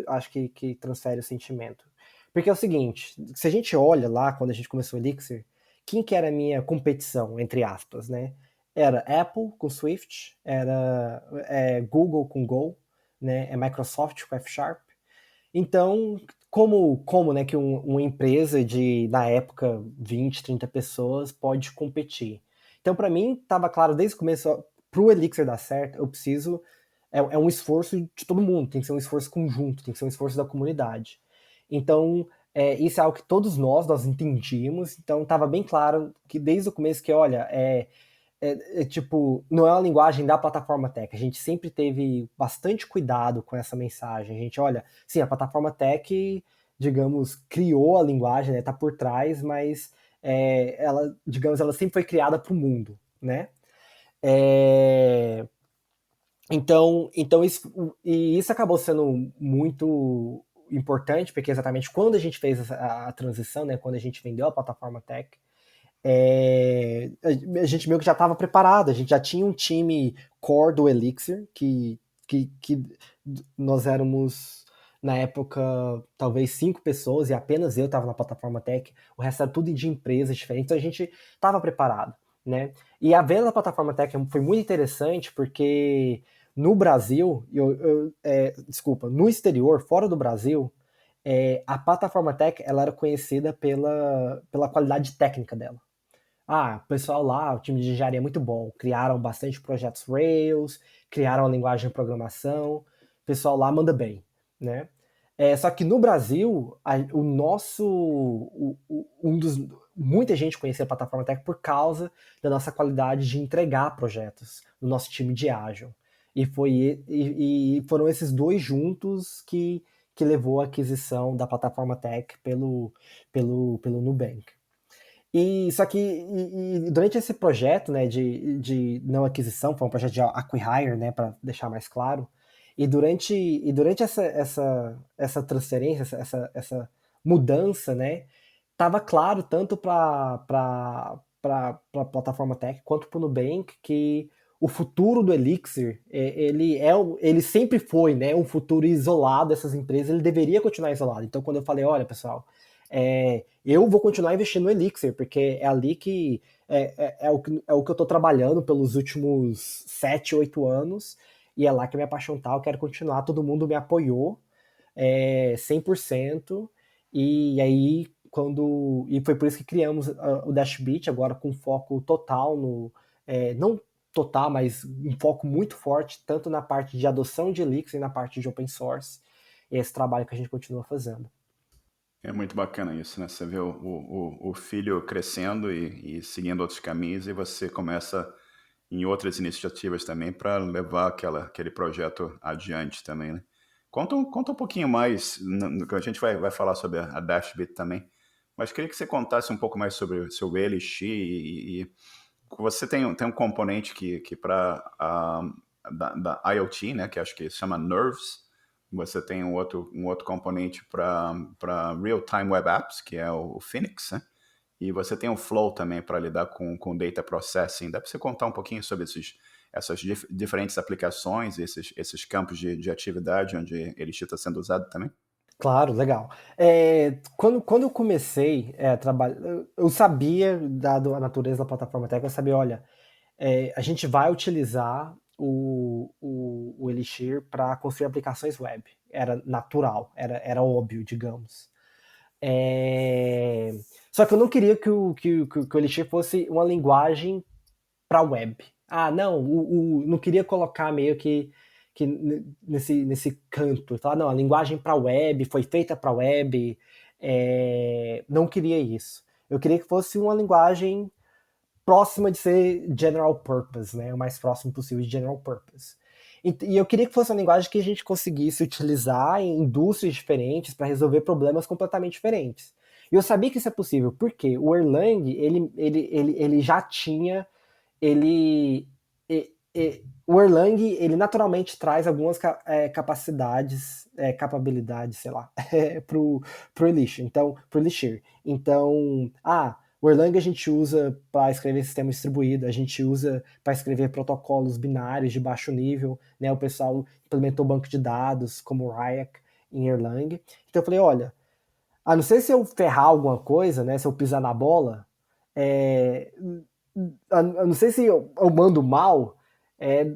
acho que transfere o sentimento. Porque é o seguinte, se a gente olha lá quando a gente começou o Elixir, quem que era a minha competição, entre aspas, né? Era Apple com Swift, era Google com Go, né? É Microsoft com F Sharp. Então, como né, que uma empresa de, na época, 20, 30 pessoas pode competir? Então, para mim, estava claro desde o começo, para o Elixir dar certo, eu preciso. É um esforço de todo mundo, tem que ser um esforço conjunto, tem que ser um esforço da comunidade. Então, isso é algo que todos nós entendíamos, então estava bem claro que desde o começo que, olha, tipo, não é uma linguagem da plataforma Tech. A gente sempre teve bastante cuidado com essa mensagem. A gente, olha, sim, a plataforma Tech, digamos, criou a linguagem, né, tá por trás, mas ela, digamos, ela sempre foi criada para o mundo, né? É, então isso acabou sendo muito importante, porque exatamente quando a gente fez a transição, né, quando a gente vendeu a plataforma Tech, a gente meio que já estava preparado, a gente já tinha um time core do Elixir, que nós éramos, na época, talvez 5 pessoas, e apenas eu estava na plataforma Tech, o resto era tudo de empresas diferentes, então a gente estava preparado, né? E a venda da plataforma Tech foi muito interessante, porque no Brasil, desculpa, no exterior, fora do Brasil, a plataforma Tech ela era conhecida pela qualidade técnica dela. Ah, o pessoal lá, o time de engenharia é muito bom. Criaram bastante projetos Rails, criaram a linguagem de programação. O pessoal lá manda bem, né? Só que no Brasil, o nosso, um dos, muita gente conhecia a plataforma Tech por causa da nossa qualidade de entregar projetos, do nosso time de Agile. E foram esses dois juntos que levou à aquisição da plataforma Tech pelo Nubank. E só que durante esse projeto, né, de não aquisição, foi um projeto de acquihire, né, para deixar mais claro. E durante essa transferência, essa mudança, né, tava claro tanto para a plataforma Tech quanto para o Nubank que o futuro do Elixir, ele sempre foi, né, um futuro isolado dessas empresas, ele deveria continuar isolado. Então, quando eu falei, olha, pessoal, eu vou continuar investindo no Elixir, porque é ali que é o que eu estou trabalhando pelos últimos 7, 8 anos, e é lá que a minha paixão tá, eu quero continuar, todo mundo me apoiou 100%, e aí e foi por isso que criamos o Dashbit, agora com foco total não total, mas um foco muito forte, tanto na parte de adoção de Elixir e na parte de open source, esse trabalho que a gente continua fazendo. É muito bacana isso, né? Você vê o filho crescendo e seguindo outros caminhos, e você começa em outras iniciativas também para levar aquele projeto adiante também, né? Conta um pouquinho mais, que a gente vai falar sobre a Dashbit também, mas queria que você contasse um pouco mais sobre o Elixir e você tem um componente que para da IoT, né, que acho que se chama Nerves. Você tem um outro componente para Real-Time Web Apps, que é o Phoenix, né? E você tem o Flow também para lidar com Data Processing. Dá para você contar um pouquinho sobre essas diferentes aplicações, esses campos de atividade onde ele está sendo usado também? Claro, legal. Quando eu comecei a trabalhar, eu sabia, dado a natureza da plataforma Tech, eu sabia, olha, a gente vai utilizar o Elixir para construir aplicações web. Era natural, era óbvio, digamos. Só que eu não queria que o Elixir fosse uma linguagem para web. não, não queria colocar meio que nesse canto, tá? Não, a linguagem para web foi feita para web, não queria isso. Eu queria que fosse uma linguagem próxima de ser general purpose, né? O mais próximo possível de general purpose. E eu queria que fosse uma linguagem que a gente conseguisse utilizar em indústrias diferentes para resolver problemas completamente diferentes. E eu sabia que isso é possível, porque o Erlang, ele já tinha, ele, o Erlang, ele naturalmente traz algumas capacidades, capabilidades, sei lá, pro Elixir. Então, o Erlang a gente usa para escrever sistema distribuído, a gente usa para escrever protocolos binários de baixo nível, né? O pessoal implementou banco de dados como o RAIAC em Erlang. Então eu falei, olha, a não ser se eu ferrar alguma coisa, né? Se eu pisar na bola, é, a não sei se eu mando mal,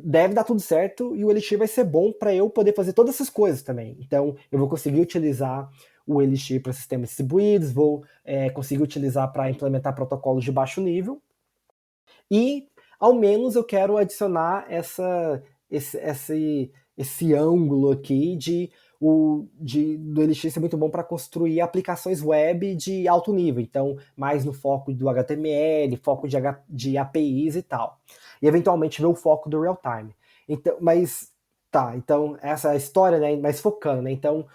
deve dar tudo certo e o Elixir vai ser bom para eu poder fazer todas essas coisas também. Então, eu vou conseguir utilizar o Elixir para sistemas distribuídos, vou conseguir utilizar para implementar protocolos de baixo nível e, ao menos, eu quero adicionar esse ângulo aqui do Elixir ser muito bom para construir aplicações web de alto nível, então mais no foco do HTML, foco de APIs e tal. E eventualmente ver o foco do real-time. Então, mas tá, então essa é a história, né? Mas focando, né? Então,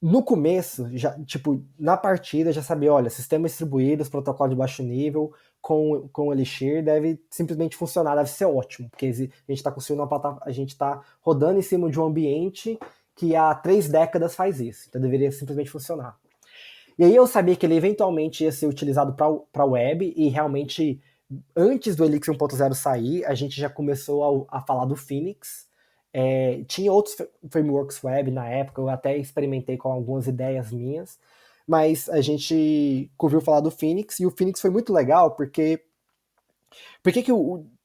no começo, já, tipo, na partida, já sabia, olha, sistemas distribuídos, protocolo de baixo nível, com o Elixir deve simplesmente funcionar, deve ser ótimo, porque a gente está construindo uma plataforma, a gente está rodando em cima de um ambiente que há 3 décadas faz isso, então deveria simplesmente funcionar. E aí eu sabia que ele eventualmente ia ser utilizado para web, e realmente, antes do Elixir 1.0 sair, a gente já começou a falar do Phoenix. Tinha outros frameworks web na época, eu até experimentei com algumas ideias minhas, mas a gente ouviu falar do Phoenix, e o Phoenix foi muito legal, porque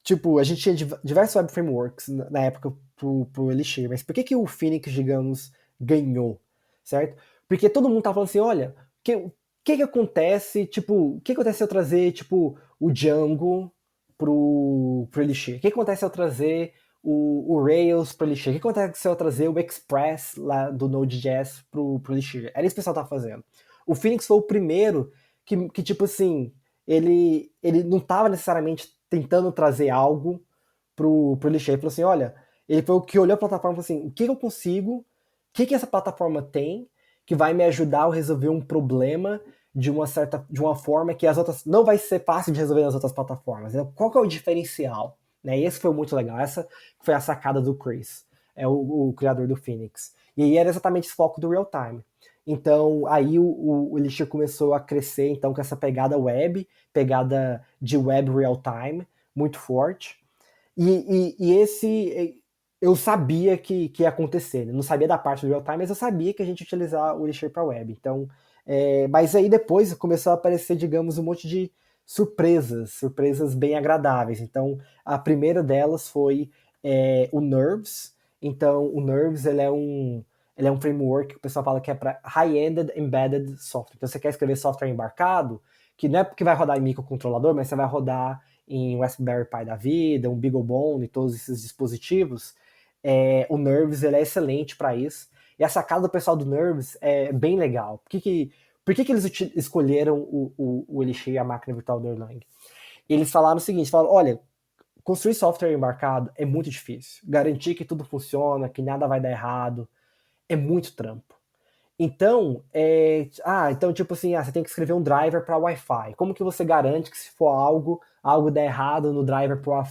tipo, a gente tinha diversos web frameworks na época pro Elixir, mas por que o Phoenix, digamos, ganhou, certo? Porque todo mundo tava falando assim, olha, o que acontece, tipo, o que acontece se eu trazer, tipo, o Django pro Elixir? O que acontece se eu trazer o Rails pro Elixir? O que acontece se eu trazer o Express lá do Node.js pro Elixir? Era isso que o pessoal tava fazendo. O Phoenix foi o primeiro que tipo assim, ele não estava necessariamente tentando trazer algo pro Elixir. Ele falou assim, olha, ele foi o que olhou a plataforma e falou assim, o que eu consigo, o que essa plataforma tem que vai me ajudar a resolver um problema de uma forma que as outras não vai ser fácil de resolver nas outras plataformas. Então, qual que é o diferencial? Né? E esse foi muito legal. Essa foi a sacada do Chris, o criador do Phoenix. E aí era exatamente esse foco do real time. Então, aí o Elixir começou a crescer então com essa pegada web, pegada de web real time, muito forte. E esse eu sabia que ia acontecer. Né? Não sabia da parte do real time, mas eu sabia que a gente ia utilizar o Elixir para web. Então, mas aí depois começou a aparecer, digamos, um monte de surpresas bem agradáveis. Então, a primeira delas foi o Nerves. Então, o Nerves ele é um framework que o pessoal fala que é para high-ended embedded software. Então, você quer escrever software embarcado, que não é porque vai rodar em microcontrolador, mas você vai rodar em Raspberry Pi da vida, um BeagleBone e todos esses dispositivos. O Nerves ele é excelente para isso. E a sacada do pessoal do Nerves é bem legal. Por que eles escolheram o Elixir e a máquina virtual do Erlang? Eles falaram o seguinte, falaram, olha, construir software embarcado é muito difícil. Garantir que tudo funciona, que nada vai dar errado, é muito trampo. Então, então tipo assim, você tem que escrever um driver para Wi-Fi. Como que você garante que se for algo der errado no driver para o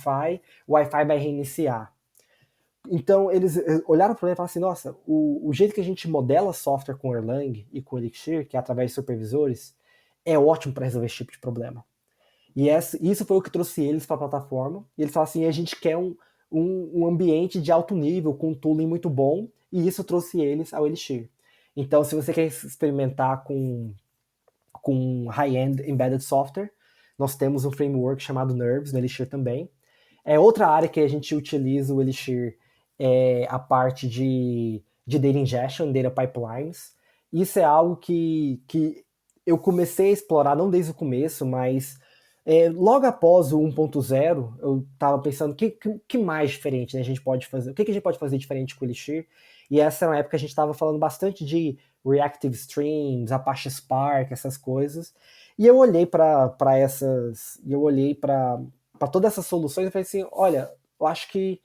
Wi-Fi vai reiniciar? Então, eles olharam para ele e falaram assim, nossa, o jeito que a gente modela software com Erlang e com Elixir, que é através de supervisores, é ótimo para resolver esse tipo de problema. E isso foi o que trouxe eles para a plataforma. E eles falaram assim, a gente quer um ambiente de alto nível, com um tooling muito bom, e isso trouxe eles ao Elixir. Então, se você quer experimentar com high-end embedded software, nós temos um framework chamado Nerves, no Elixir também. Outra área que a gente utiliza o Elixir é a parte de data ingestion, data pipelines. Isso é algo que eu comecei a explorar, não desde o começo, mas Logo após o 1.0, eu estava pensando que mais diferente, né, a gente pode fazer, o que a gente pode fazer diferente com o Elixir, e essa era uma época que a gente estava falando bastante de Reactive Streams, Apache Spark, essas coisas, e eu olhei para todas essas soluções e falei assim, olha, eu acho que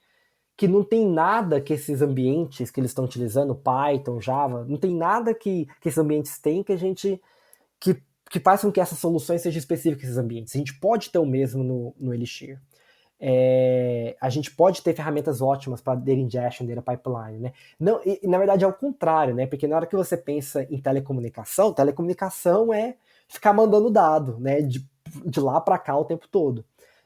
não tem nada que esses ambientes que eles estão utilizando, Python, Java, não tem nada que esses ambientes têm que, que faz com que essas soluções sejam específicas desses ambientes. A gente pode ter o mesmo no Elixir. A gente pode ter ferramentas ótimas para data ingestion, data pipeline, né? Não, na verdade é o contrário, né? Porque na hora que você pensa em telecomunicação é ficar mandando dado, né? De lá para cá o tempo todo.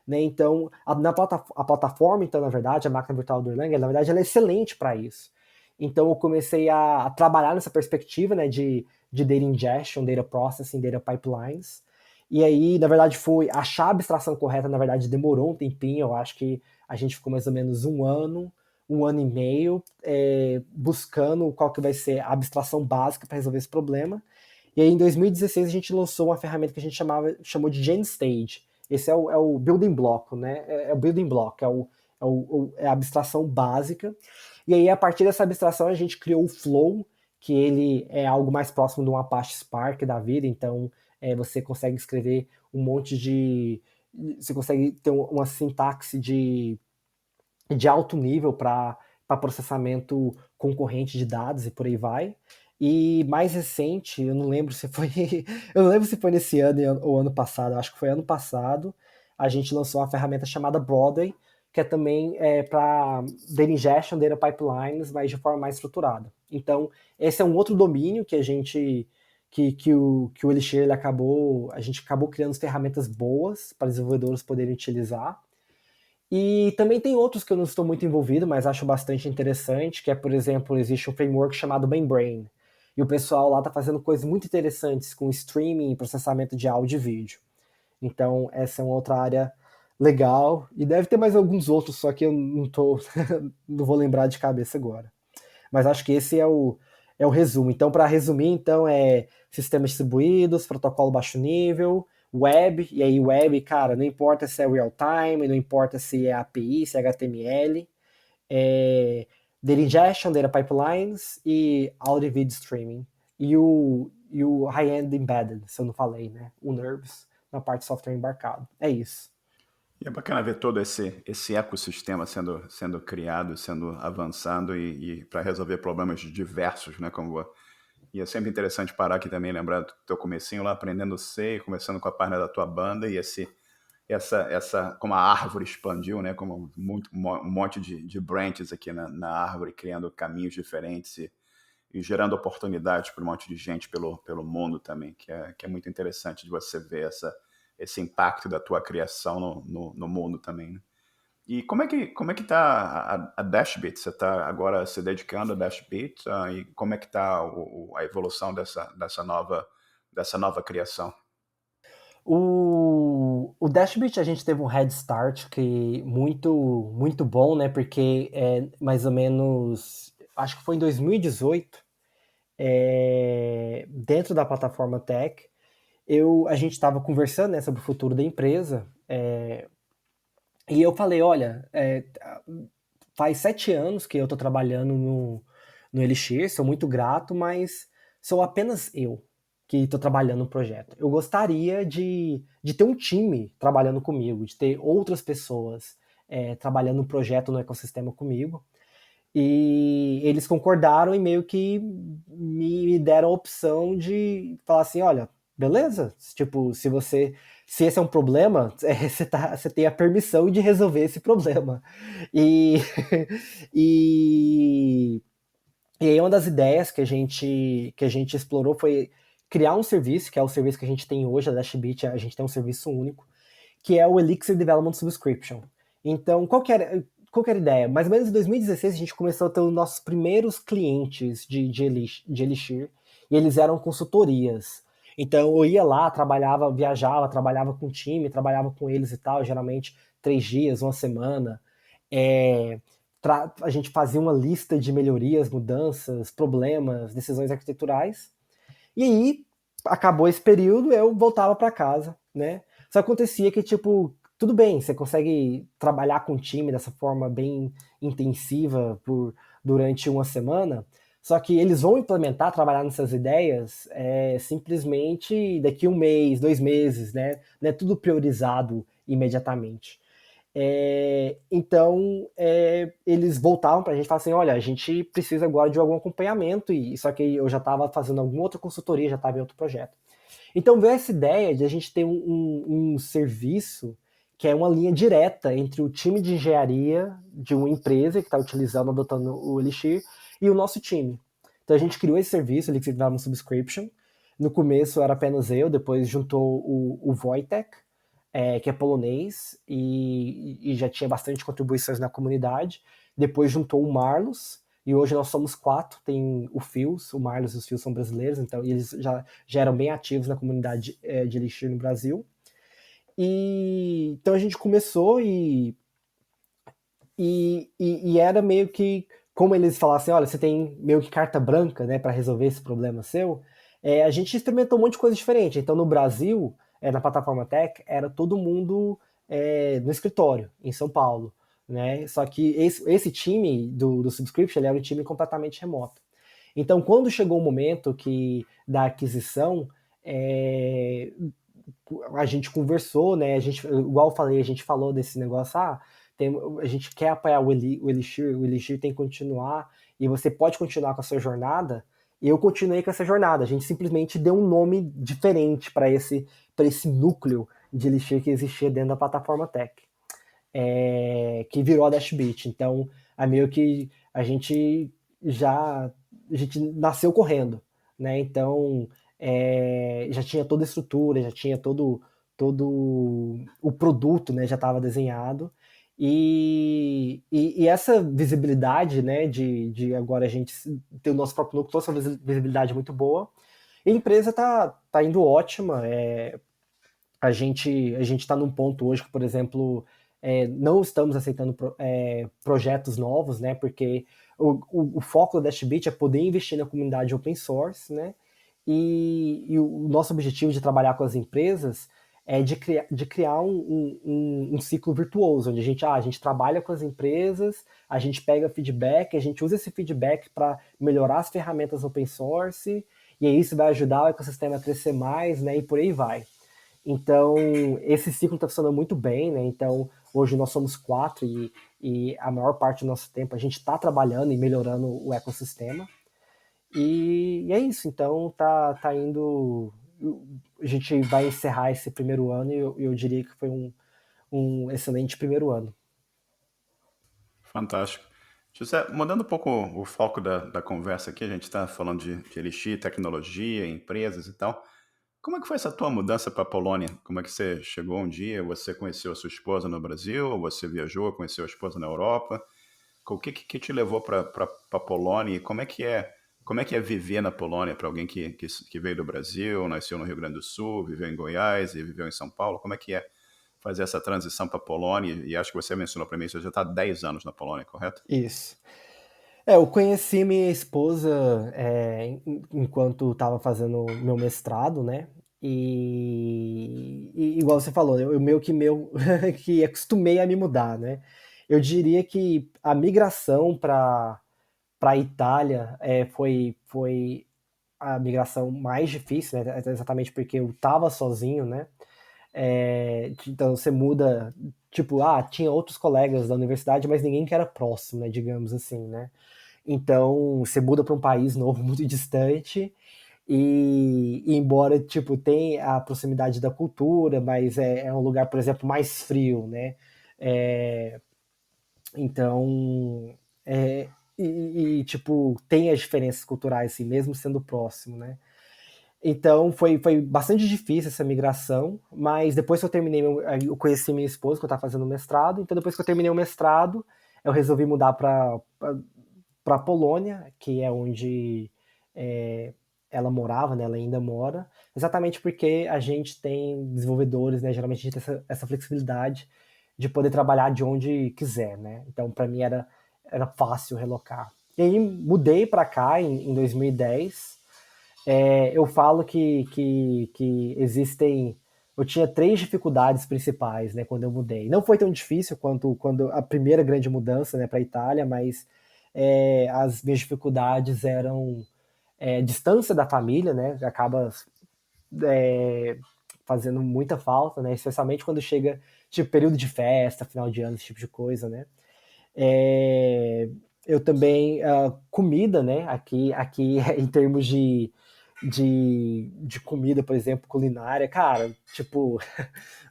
Né? Então, a plataforma, então, na verdade, a máquina virtual do Erlang, na verdade, ela é excelente para isso. Então, eu comecei a trabalhar nessa perspectiva, né, de data ingestion, data processing, data pipelines. E aí, na verdade, foi achar a abstração correta, na verdade, demorou um tempinho. Eu acho que a gente ficou mais ou menos um ano e meio, buscando qual que vai ser a abstração básica para resolver esse problema. E aí, em 2016, a gente lançou uma ferramenta que a gente chamou de GenStage. Esse é o building block, né? É o building block, é a abstração básica. E aí, a partir dessa abstração, a gente criou o Flow, que ele é algo mais próximo de um Apache Spark da vida. Então, você consegue escrever um monte de... Você consegue ter uma sintaxe de alto nível para processamento concorrente de dados e por aí vai. E mais recente, eu não lembro se foi eu não lembro se foi nesse ano ou ano passado, acho que foi ano passado, a gente lançou uma ferramenta chamada Broadway, que é também para data ingestion, data pipelines, mas de forma mais estruturada. Então, esse é um outro domínio que a gente que o Elixir a gente acabou criando ferramentas boas para desenvolvedores poderem utilizar. E também tem outros que eu não estou muito envolvido, mas acho bastante interessante, que é, por exemplo, existe um framework chamado Membrane. E o pessoal lá está fazendo coisas muito interessantes com streaming e processamento de áudio e vídeo. Então, essa é uma outra área legal. E deve ter mais alguns outros, só que eu não vou lembrar de cabeça agora. Mas acho que esse é o resumo. Então, para resumir, então, sistemas distribuídos, protocolo baixo nível, web, e aí web, cara, não importa se é real time, não importa se é API, se é HTML, data ingestion, data pipelines e audio video streaming. E o high-end embedded, se eu não falei, né? O NURBS, na parte de software embarcado. É isso. E é bacana ver todo esse ecossistema sendo criado, sendo avançado e para resolver problemas diversos, né? E é sempre interessante parar aqui também, lembrar do teu comecinho lá, aprendendo C, começando com a página da tua banda e como a árvore expandiu, né? Como um monte de branches aqui na árvore, criando caminhos diferentes e gerando oportunidades para um monte de gente pelo mundo também, que é muito interessante de você ver esse impacto da tua criação no mundo também, né? E como é que tá a Dashbit? Você está agora se dedicando a Dashbit? E como é que tá a evolução dessa nova criação? O Dashbit a gente teve um head start que muito muito bom, né? Porque mais ou menos, acho que foi em 2018, dentro da plataforma Tech, a gente estava conversando, né, sobre o futuro da empresa, e eu falei, olha, faz 7 anos que eu estou trabalhando no Elixir, sou muito grato, mas sou apenas eu que estou trabalhando no projeto. Eu gostaria de ter um time trabalhando comigo, de ter outras pessoas trabalhando no projeto, no ecossistema comigo. E eles concordaram e meio que me deram a opção de falar assim, olha, beleza, tipo, se esse é um problema, você tem a permissão de resolver esse problema. E, e, e aí uma das ideias que a gente explorou foi criar um serviço, que é o serviço que a gente tem hoje, a Dashbit, a gente tem um serviço único, que é o Elixir Development Subscription. Então, qual que era a ideia? Mais ou menos em 2016 a gente começou a ter os nossos primeiros clientes de Elixir, e eles eram consultorias. Então eu ia lá, trabalhava, viajava, trabalhava com o time, trabalhava com eles e tal, geralmente 3 dias, uma semana. É, a gente fazia uma lista de melhorias, mudanças, problemas, decisões arquiteturais. E aí, acabou esse período, eu voltava para casa, né? Só acontecia que, tipo, tudo bem, você consegue trabalhar com o time dessa forma bem intensiva durante uma semana, só que eles vão implementar, trabalhar nessas ideias simplesmente daqui um mês, 2 meses, né? Não é tudo priorizado imediatamente. Então, eles voltavam para a gente e falavam assim, olha, a gente precisa agora de algum acompanhamento, e só que eu já estava fazendo alguma outra consultoria, já estava em outro projeto. Então veio essa ideia de a gente ter um serviço que é uma linha direta entre o time de engenharia de uma empresa que está utilizando, adotando o Elixir, e o nosso time. Então a gente criou esse serviço, ele criava um subscription. No começo era apenas eu, depois juntou o Wojtek, que é polonês, e já tinha bastante contribuições na comunidade. Depois juntou o Marlos, e hoje nós somos 4. Tem o Fios, o Marlos e os Fios são brasileiros, então eles já eram bem ativos na comunidade de Elixir no Brasil. E então a gente começou e era meio que, como eles falassem, olha, você tem meio que carta branca, né, para resolver esse problema seu, a gente experimentou um monte de coisa diferente. Então no Brasil, na plataforma Tech, era todo mundo no escritório, em São Paulo. Né? Só que esse time do Subscription, ele era um time completamente remoto. Então, quando chegou o momento da aquisição, a gente conversou, né? Igual eu falei, a gente falou desse negócio, a gente quer apoiar o Elixir tem que continuar, e você pode continuar com a sua jornada. E eu continuei com essa jornada. A gente simplesmente deu um nome diferente para esse núcleo de Elixir que existia dentro da plataforma Tech. Que virou a Dashbit. Então, é meio que a gente nasceu correndo, né? Então, já tinha toda a estrutura, já tinha todo o produto, né? Já estava desenhado. E essa visibilidade, né? De agora a gente ter o nosso próprio núcleo, essa visibilidade muito boa. E a empresa tá indo ótima. A gente está num ponto hoje que, por exemplo, não estamos aceitando projetos novos, né? Porque o foco da Dashbit é poder investir na comunidade open source, né? E o nosso objetivo de trabalhar com as empresas é de criar um ciclo virtuoso, onde a gente trabalha com as empresas, a gente pega feedback, a gente usa esse feedback para melhorar as ferramentas open source, e aí isso vai ajudar o ecossistema a crescer mais, né? E por aí vai. Então, esse ciclo está funcionando muito bem, né? Então, hoje nós somos 4 e a maior parte do nosso tempo a gente está trabalhando e melhorando o ecossistema. E é isso, então tá indo. A gente vai encerrar esse primeiro ano e eu diria que foi um excelente primeiro ano. Fantástico. José, mudando um pouco o foco da conversa aqui, a gente está falando de Elixir, tecnologia, empresas e tal. Como é que foi essa tua mudança para a Polônia? Como é que você chegou um dia? Você conheceu a sua esposa no Brasil? Ou você viajou, conheceu a esposa na Europa? O que te levou para a Polônia? E como é que é viver na Polônia para alguém que veio do Brasil, nasceu no Rio Grande do Sul, viveu em Goiás e viveu em São Paulo? Como é que é fazer essa transição para a Polônia? E acho que você mencionou para mim, você já está há 10 anos na Polônia, correto? Isso. Eu conheci minha esposa enquanto estava fazendo meu mestrado, né? E igual você falou, eu meio que que acostumei a me mudar, né? Eu diria que a migração para a Itália foi a migração mais difícil, né? Exatamente porque eu estava sozinho, né? Então você muda, tipo, tinha outros colegas da universidade, mas ninguém que era próximo, né? Digamos assim, né? Então, você muda para um país novo, muito distante, e embora, tipo, tem a proximidade da cultura, mas é um lugar, por exemplo, mais frio, né? É, então, tipo, tem as diferenças culturais, assim, mesmo sendo próximo, né? Então, foi bastante difícil essa migração, mas depois que eu terminei, eu conheci minha esposa, que eu estava fazendo mestrado, então depois que eu terminei o mestrado, eu resolvi mudar para a Polônia, que é onde ela morava, né, ela ainda mora, exatamente porque a gente tem desenvolvedores, né, geralmente a gente tem essa flexibilidade de poder trabalhar de onde quiser, né? Então, para mim era fácil relocar. E aí mudei para cá em 2010. Eu falo que existem eu tinha três dificuldades principais, né, quando eu mudei. Não foi tão difícil quanto quando a primeira grande mudança, né, para a Itália, mas as minhas dificuldades eram distância da família, né, acaba é, fazendo muita falta, né, especialmente quando chega tipo período de festa, final de ano, esse tipo de coisa, né. É, eu também comida, né, aqui em termos de comida, por exemplo, culinária, cara, tipo,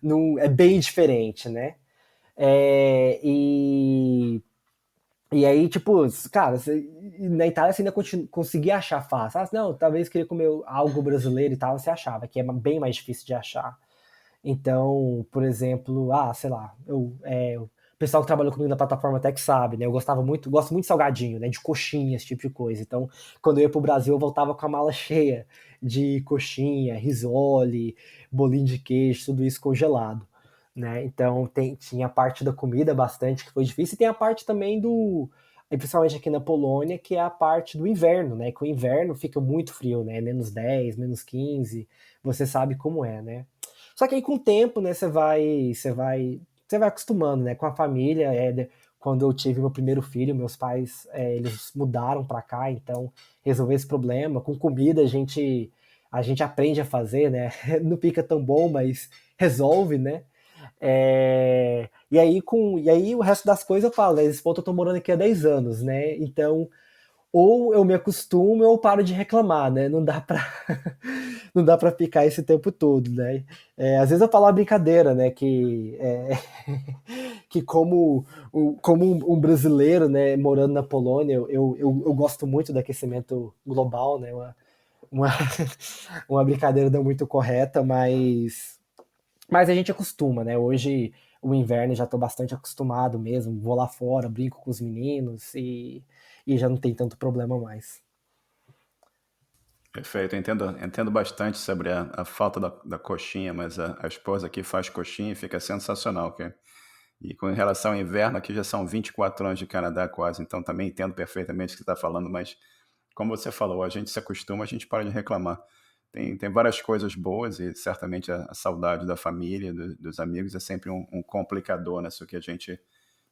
não, é bem diferente, né? É, e aí, tipo, cara, na Itália você ainda conseguia achar fácil. Ah, não, talvez queria comer algo brasileiro e tal, você achava, que é bem mais difícil de achar. Então, por exemplo, sei lá, o pessoal que trabalhou comigo na plataforma até que sabe, né? Eu gosto muito de salgadinho, né? De coxinha, esse tipo de coisa. Então, quando eu ia pro Brasil, eu voltava com a mala cheia de coxinha, risole, bolinho de queijo, tudo isso congelado, né? Então, tinha a parte da comida bastante que foi difícil, e tem a parte também principalmente aqui na Polônia, que é a parte do inverno, né? Que o inverno fica muito frio, né? -10, -15, você sabe como é, né? Só que aí com o tempo, né, você vai acostumando, né, com a família. Quando eu tive meu primeiro filho, meus pais, eles mudaram para cá, então resolver esse problema com comida a gente aprende a fazer, né? Não fica tão bom, mas resolve, né? E aí o resto das coisas eu falo, né? Esse ponto eu tô morando aqui há 10 anos, né? Então ou eu me acostumo ou eu paro de reclamar, né? Não dá pra, não dá pra ficar esse tempo todo, né? Às vezes eu falo uma brincadeira, né? Que como um brasileiro, né? Morando na Polônia, eu gosto muito do aquecimento global, né? Uma, uma brincadeira não muito correta, mas a gente acostuma, né? Hoje o inverno já estou bastante acostumado mesmo. Vou lá fora, brinco com os meninos e já não tem tanto problema mais. Perfeito, entendo bastante sobre a falta da coxinha, mas a esposa aqui faz coxinha e fica sensacional, ok? E com relação ao inverno, aqui já são 24 anos de Canadá quase, então também entendo perfeitamente o que você está falando, mas como você falou, a gente se acostuma, a gente para de reclamar. Tem várias coisas boas e certamente a saudade da família, dos amigos é sempre um complicador nessa que a gente,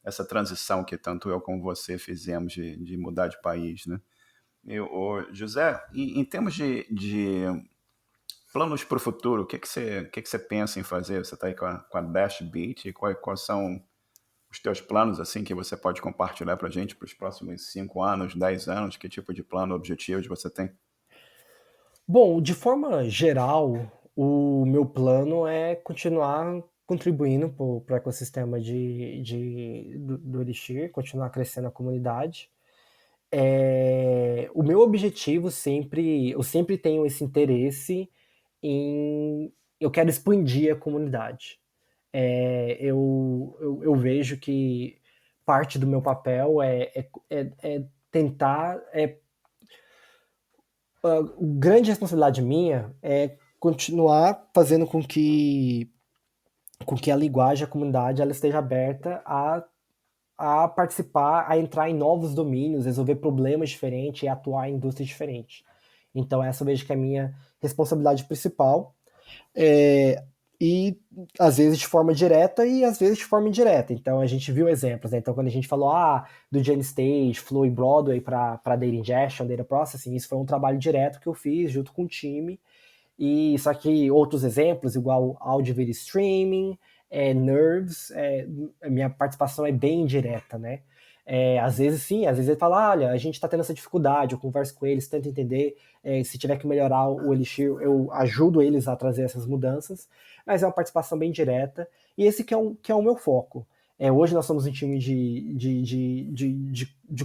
essa transição que tanto eu como você fizemos de mudar de país, né? José, em termos de planos para o futuro, o que que você pensa em fazer? Você está aí com a Dash Beat, e quais são os teus planos assim que você pode compartilhar para a gente para os próximos 5 anos, 10 anos? Que tipo de plano, objetivos você tem? Bom, de forma geral, o meu plano é continuar contribuindo para o ecossistema do Elixir, continuar crescendo a comunidade. O meu objetivo eu sempre tenho esse interesse eu quero expandir a comunidade. Eu vejo que parte do meu papel é tentar, a grande responsabilidade minha é continuar fazendo com que a linguagem, a comunidade, ela esteja aberta a participar, a entrar em novos domínios, resolver problemas diferentes e atuar em indústrias diferentes. Então essa eu vejo que é a minha responsabilidade principal. É, e às vezes de forma direta e às vezes de forma indireta. Então a gente viu exemplos, né? Então quando a gente falou do GenStage, Flow e Broadway para Data Ingestion, Data Processing, isso foi um trabalho direto que eu fiz junto com o time. E só que outros exemplos, igual Audio Video Streaming, Nerves, a minha participação é bem direta, né? Às vezes sim, às vezes ele fala, olha, a gente está tendo essa dificuldade, eu converso com eles, tento entender, se tiver que melhorar o Elixir, eu ajudo eles a trazer essas mudanças, mas é uma participação bem direta, e esse que é o meu foco. Hoje nós somos um time de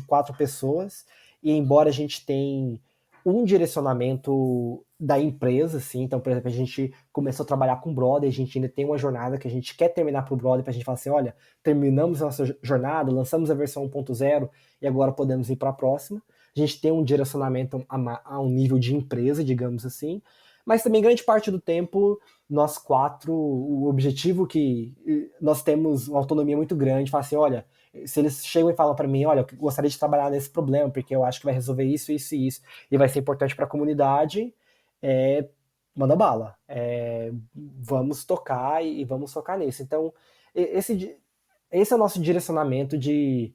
4 pessoas, e embora a gente tenha um direcionamento da empresa, assim. Então, por exemplo, a gente começou a trabalhar com o Brother, a gente ainda tem uma jornada que a gente quer terminar para o Brother, para a gente falar assim, olha, terminamos a nossa jornada, lançamos a versão 1.0 e agora podemos ir para a próxima. A gente tem um direcionamento a um nível de empresa, digamos assim, mas também grande parte do tempo, nós quatro, o objetivo que nós temos uma autonomia muito grande, falar assim, olha, se eles chegam e falam para mim, olha, eu gostaria de trabalhar nesse problema, porque eu acho que vai resolver isso, isso e isso, e vai ser importante para a comunidade, é, manda bala. Vamos tocar e vamos focar nisso. Então, esse é o nosso direcionamento de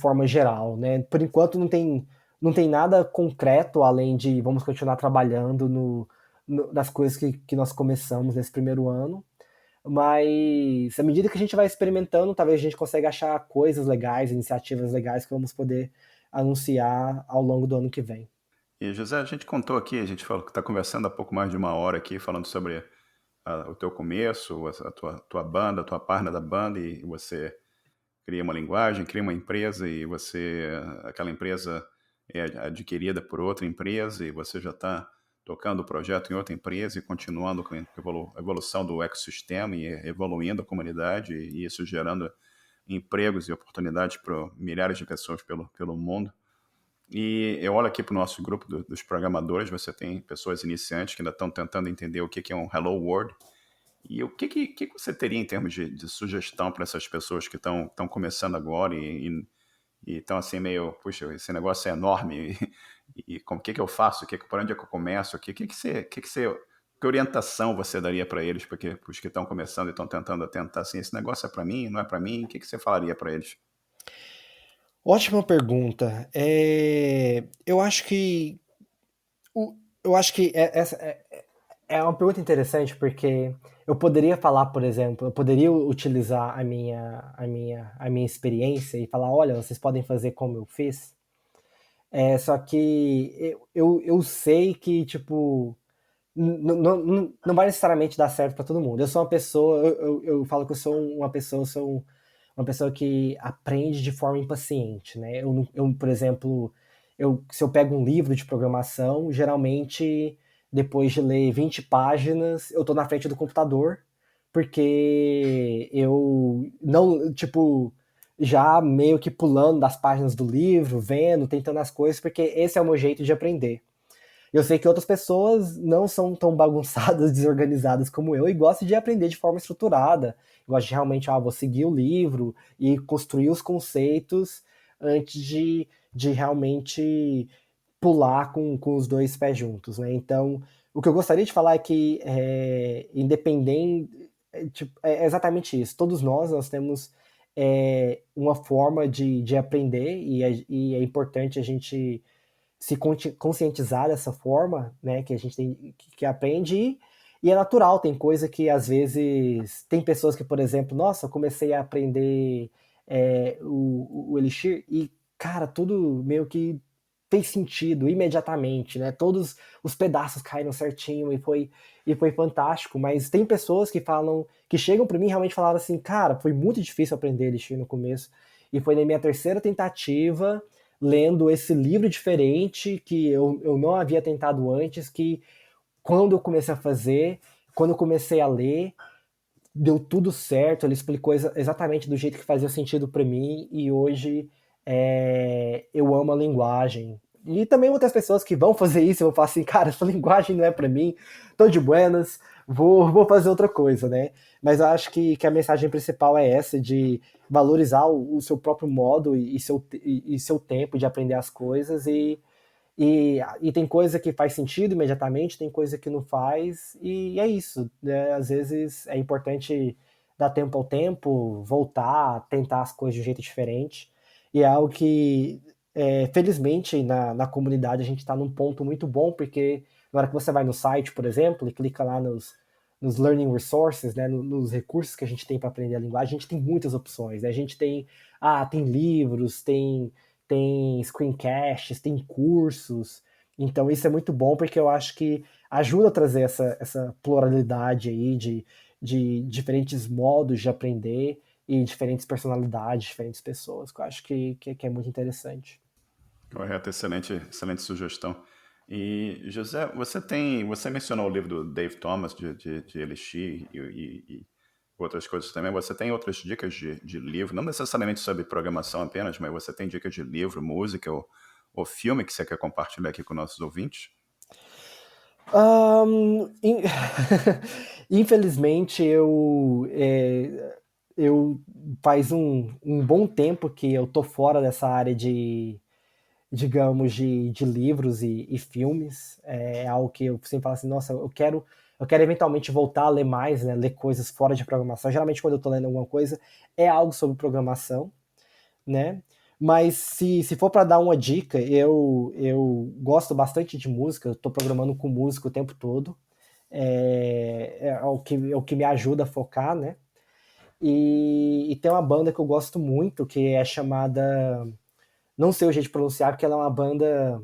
forma geral, né? Por enquanto não tem nada concreto além de vamos continuar trabalhando nas coisas que nós começamos nesse primeiro ano. Mas à medida que a gente vai experimentando, talvez a gente consiga achar coisas legais, iniciativas legais que vamos poder anunciar ao longo do ano que vem. E José, a gente contou aqui, a gente falou que está conversando há pouco mais de uma hora aqui, falando sobre o teu começo, a tua banda, a tua página da banda, e você cria uma linguagem, cria uma empresa e aquela empresa é adquirida por outra empresa e você já está tocando o projeto em outra empresa e continuando com a evolução do ecossistema e evoluindo a comunidade e isso gerando empregos e oportunidades para milhares de pessoas pelo mundo. E eu olho aqui para o nosso grupo dos programadores, você tem pessoas iniciantes que ainda estão tentando entender o que é um Hello World. E o que você teria em termos de sugestão para essas pessoas que estão começando agora e estão assim meio, puxa, esse negócio é enorme e como que eu faço? Por onde é que eu começo? Que orientação você daria para eles, porque os que estão começando e estão tentando tentar assim, esse negócio é para mim, não é para mim? O que você falaria para eles? Ótima pergunta. Eu acho que essa é uma pergunta interessante porque eu poderia falar, por exemplo, eu poderia utilizar a minha experiência e falar, olha, vocês podem fazer como eu fiz. Só que eu sei que, tipo, não vai necessariamente dar certo para todo mundo. Eu sou uma pessoa, eu falo que eu sou uma pessoa que aprende de forma impaciente, né? Por exemplo, se eu pego um livro de programação, geralmente, depois de ler 20 páginas, eu tô na frente do computador, porque eu não, tipo, já meio que pulando das páginas do livro, vendo, tentando as coisas, porque esse é o meu jeito de aprender. Eu sei que outras pessoas não são tão bagunçadas, desorganizadas como eu e gostam de aprender de forma estruturada. Gosto de realmente, vou seguir o livro e construir os conceitos antes de realmente pular com os dois pés juntos, né? Então, o que eu gostaria de falar é que independente, tipo, é exatamente isso. Todos nós temos uma forma de aprender e é importante a gente se conscientizar dessa forma, né, que a gente que aprende e é natural, tem coisa que às vezes tem pessoas que, por exemplo, nossa, eu comecei a aprender o Elixir e, cara, tudo meio que fez sentido imediatamente, né? Todos os pedaços caíram certinho e foi fantástico, mas tem pessoas que falam, que chegam para mim e realmente falaram assim, cara, foi muito difícil aprender Elixir no começo e foi na minha terceira tentativa lendo esse livro diferente que eu não havia tentado antes, que quando eu comecei a fazer, quando eu comecei a ler, deu tudo certo, ele explicou exatamente do jeito que fazia sentido para mim e hoje eu amo a linguagem. E também outras pessoas que vão fazer isso, eu vou falar assim, cara, essa linguagem não é para mim, tô de buenas, vou fazer outra coisa, né? Mas eu acho que a mensagem principal é essa, de valorizar o seu próprio modo e seu tempo de aprender as coisas e tem coisa que faz sentido imediatamente, tem coisa que não faz, e é isso, né? Às vezes é importante dar tempo ao tempo, voltar, tentar as coisas de um jeito diferente, e é algo que, felizmente, na comunidade a gente está num ponto muito bom, porque na hora que você vai no site, por exemplo, e clica lá nos learning resources, né, nos recursos que a gente tem para aprender a linguagem, a gente tem muitas opções, né? A gente tem livros, tem screencasts, tem cursos. Então isso é muito bom porque eu acho que ajuda a trazer essa pluralidade aí de diferentes modos de aprender e diferentes personalidades, diferentes pessoas, que eu acho que é muito interessante. Correto, excelente sugestão. E, José, você mencionou o livro do Dave Thomas de Elixir e outras coisas também. Você tem outras dicas de livro, não necessariamente sobre programação apenas, mas você tem dicas de livro, música ou filme que você quer compartilhar aqui com nossos ouvintes? In- Infelizmente, eu faz um bom tempo que eu tô fora dessa área digamos, de livros e filmes. É algo que eu sempre falo assim, nossa, eu quero eventualmente voltar a ler mais, né, ler coisas fora de programação. Geralmente quando eu estou lendo alguma coisa, é algo sobre programação, né? Mas se for para dar uma dica, eu gosto bastante de música, eu estou programando com música o tempo todo. É o que me ajuda a focar, né? E tem uma banda que eu gosto muito, que é chamada. Não sei o jeito de pronunciar, porque ela é uma banda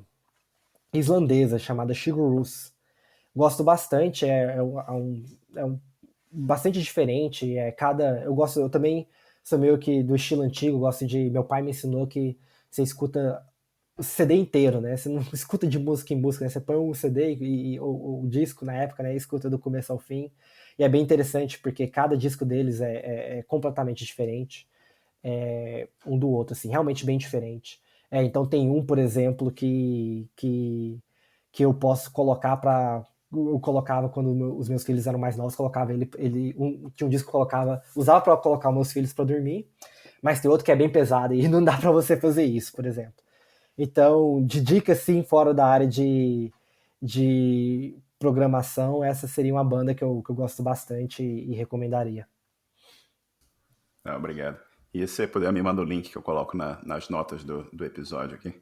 islandesa chamada Shigurus. Gosto bastante, é bastante diferente. Eu também sou meio que do estilo antigo, gosto de. Meu pai me ensinou que você escuta o CD inteiro, né? Você não escuta de música em música, né? Você põe um CD o disco na época, né? E escuta do começo ao fim. E é bem interessante porque cada disco deles é completamente diferente um do outro, assim, realmente bem diferente. Então tem um, por exemplo, que eu posso colocar para eu colocava quando os meus filhos eram mais novos, colocava tinha um disco que eu colocava, usava para colocar os meus filhos para dormir, mas tem outro que é bem pesado e não dá para você fazer isso, por exemplo. Então, de dica assim, fora da área de programação, essa seria uma banda que eu gosto bastante e recomendaria. Ah, obrigado. E se você puder, me manda o link que eu coloco nas notas do episódio aqui.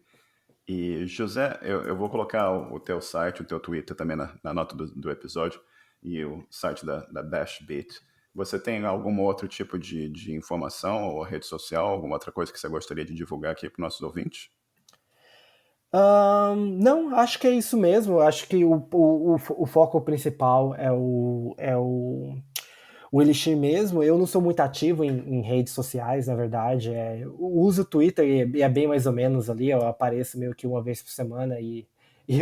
E, José, eu vou colocar o teu site, o teu Twitter também na nota do episódio e o site da Dashbeat. Você tem algum outro tipo de informação ou rede social, alguma outra coisa que você gostaria de divulgar aqui para os nossos ouvintes? Não, acho que é isso mesmo. Acho que o foco principal é o Elixir mesmo. Eu não sou muito ativo em redes sociais, na verdade. Eu uso o Twitter e é bem mais ou menos ali. Eu apareço meio que uma vez por semana e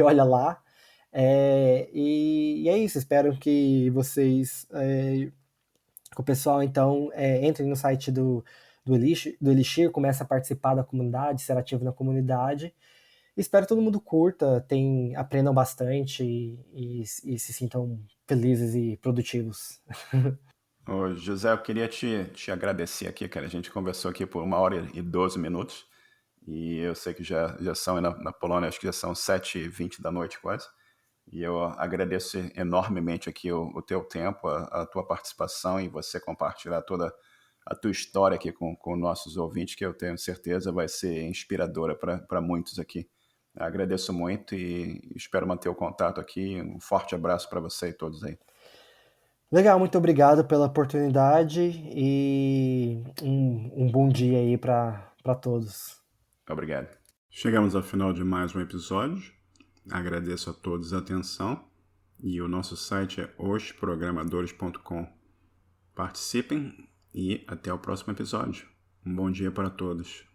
olha lá. E é isso. Espero que vocês, que o pessoal, então, entrem no site do Elixir, comece a participar da comunidade, ser ativo na comunidade. Espero que todo mundo curta, aprendam bastante e se sintam felizes e produtivos. Ô, José, eu queria te agradecer aqui, cara. A gente conversou aqui por 1 hora e 12 minutos. E eu sei que já são na Polônia, acho que já são 7h20 da noite quase. E eu agradeço enormemente aqui o teu tempo, a tua participação e você compartilhar toda a tua história aqui com nossos ouvintes, que eu tenho certeza vai ser inspiradora para muitos aqui. Agradeço muito e espero manter o contato aqui. Um forte abraço para você e todos aí. Legal, muito obrigado pela oportunidade e um bom dia aí para todos. Obrigado. Chegamos ao final de mais um episódio. Agradeço a todos a atenção e o nosso site é osprogramadores.com. Participem e até o próximo episódio. Um bom dia para todos.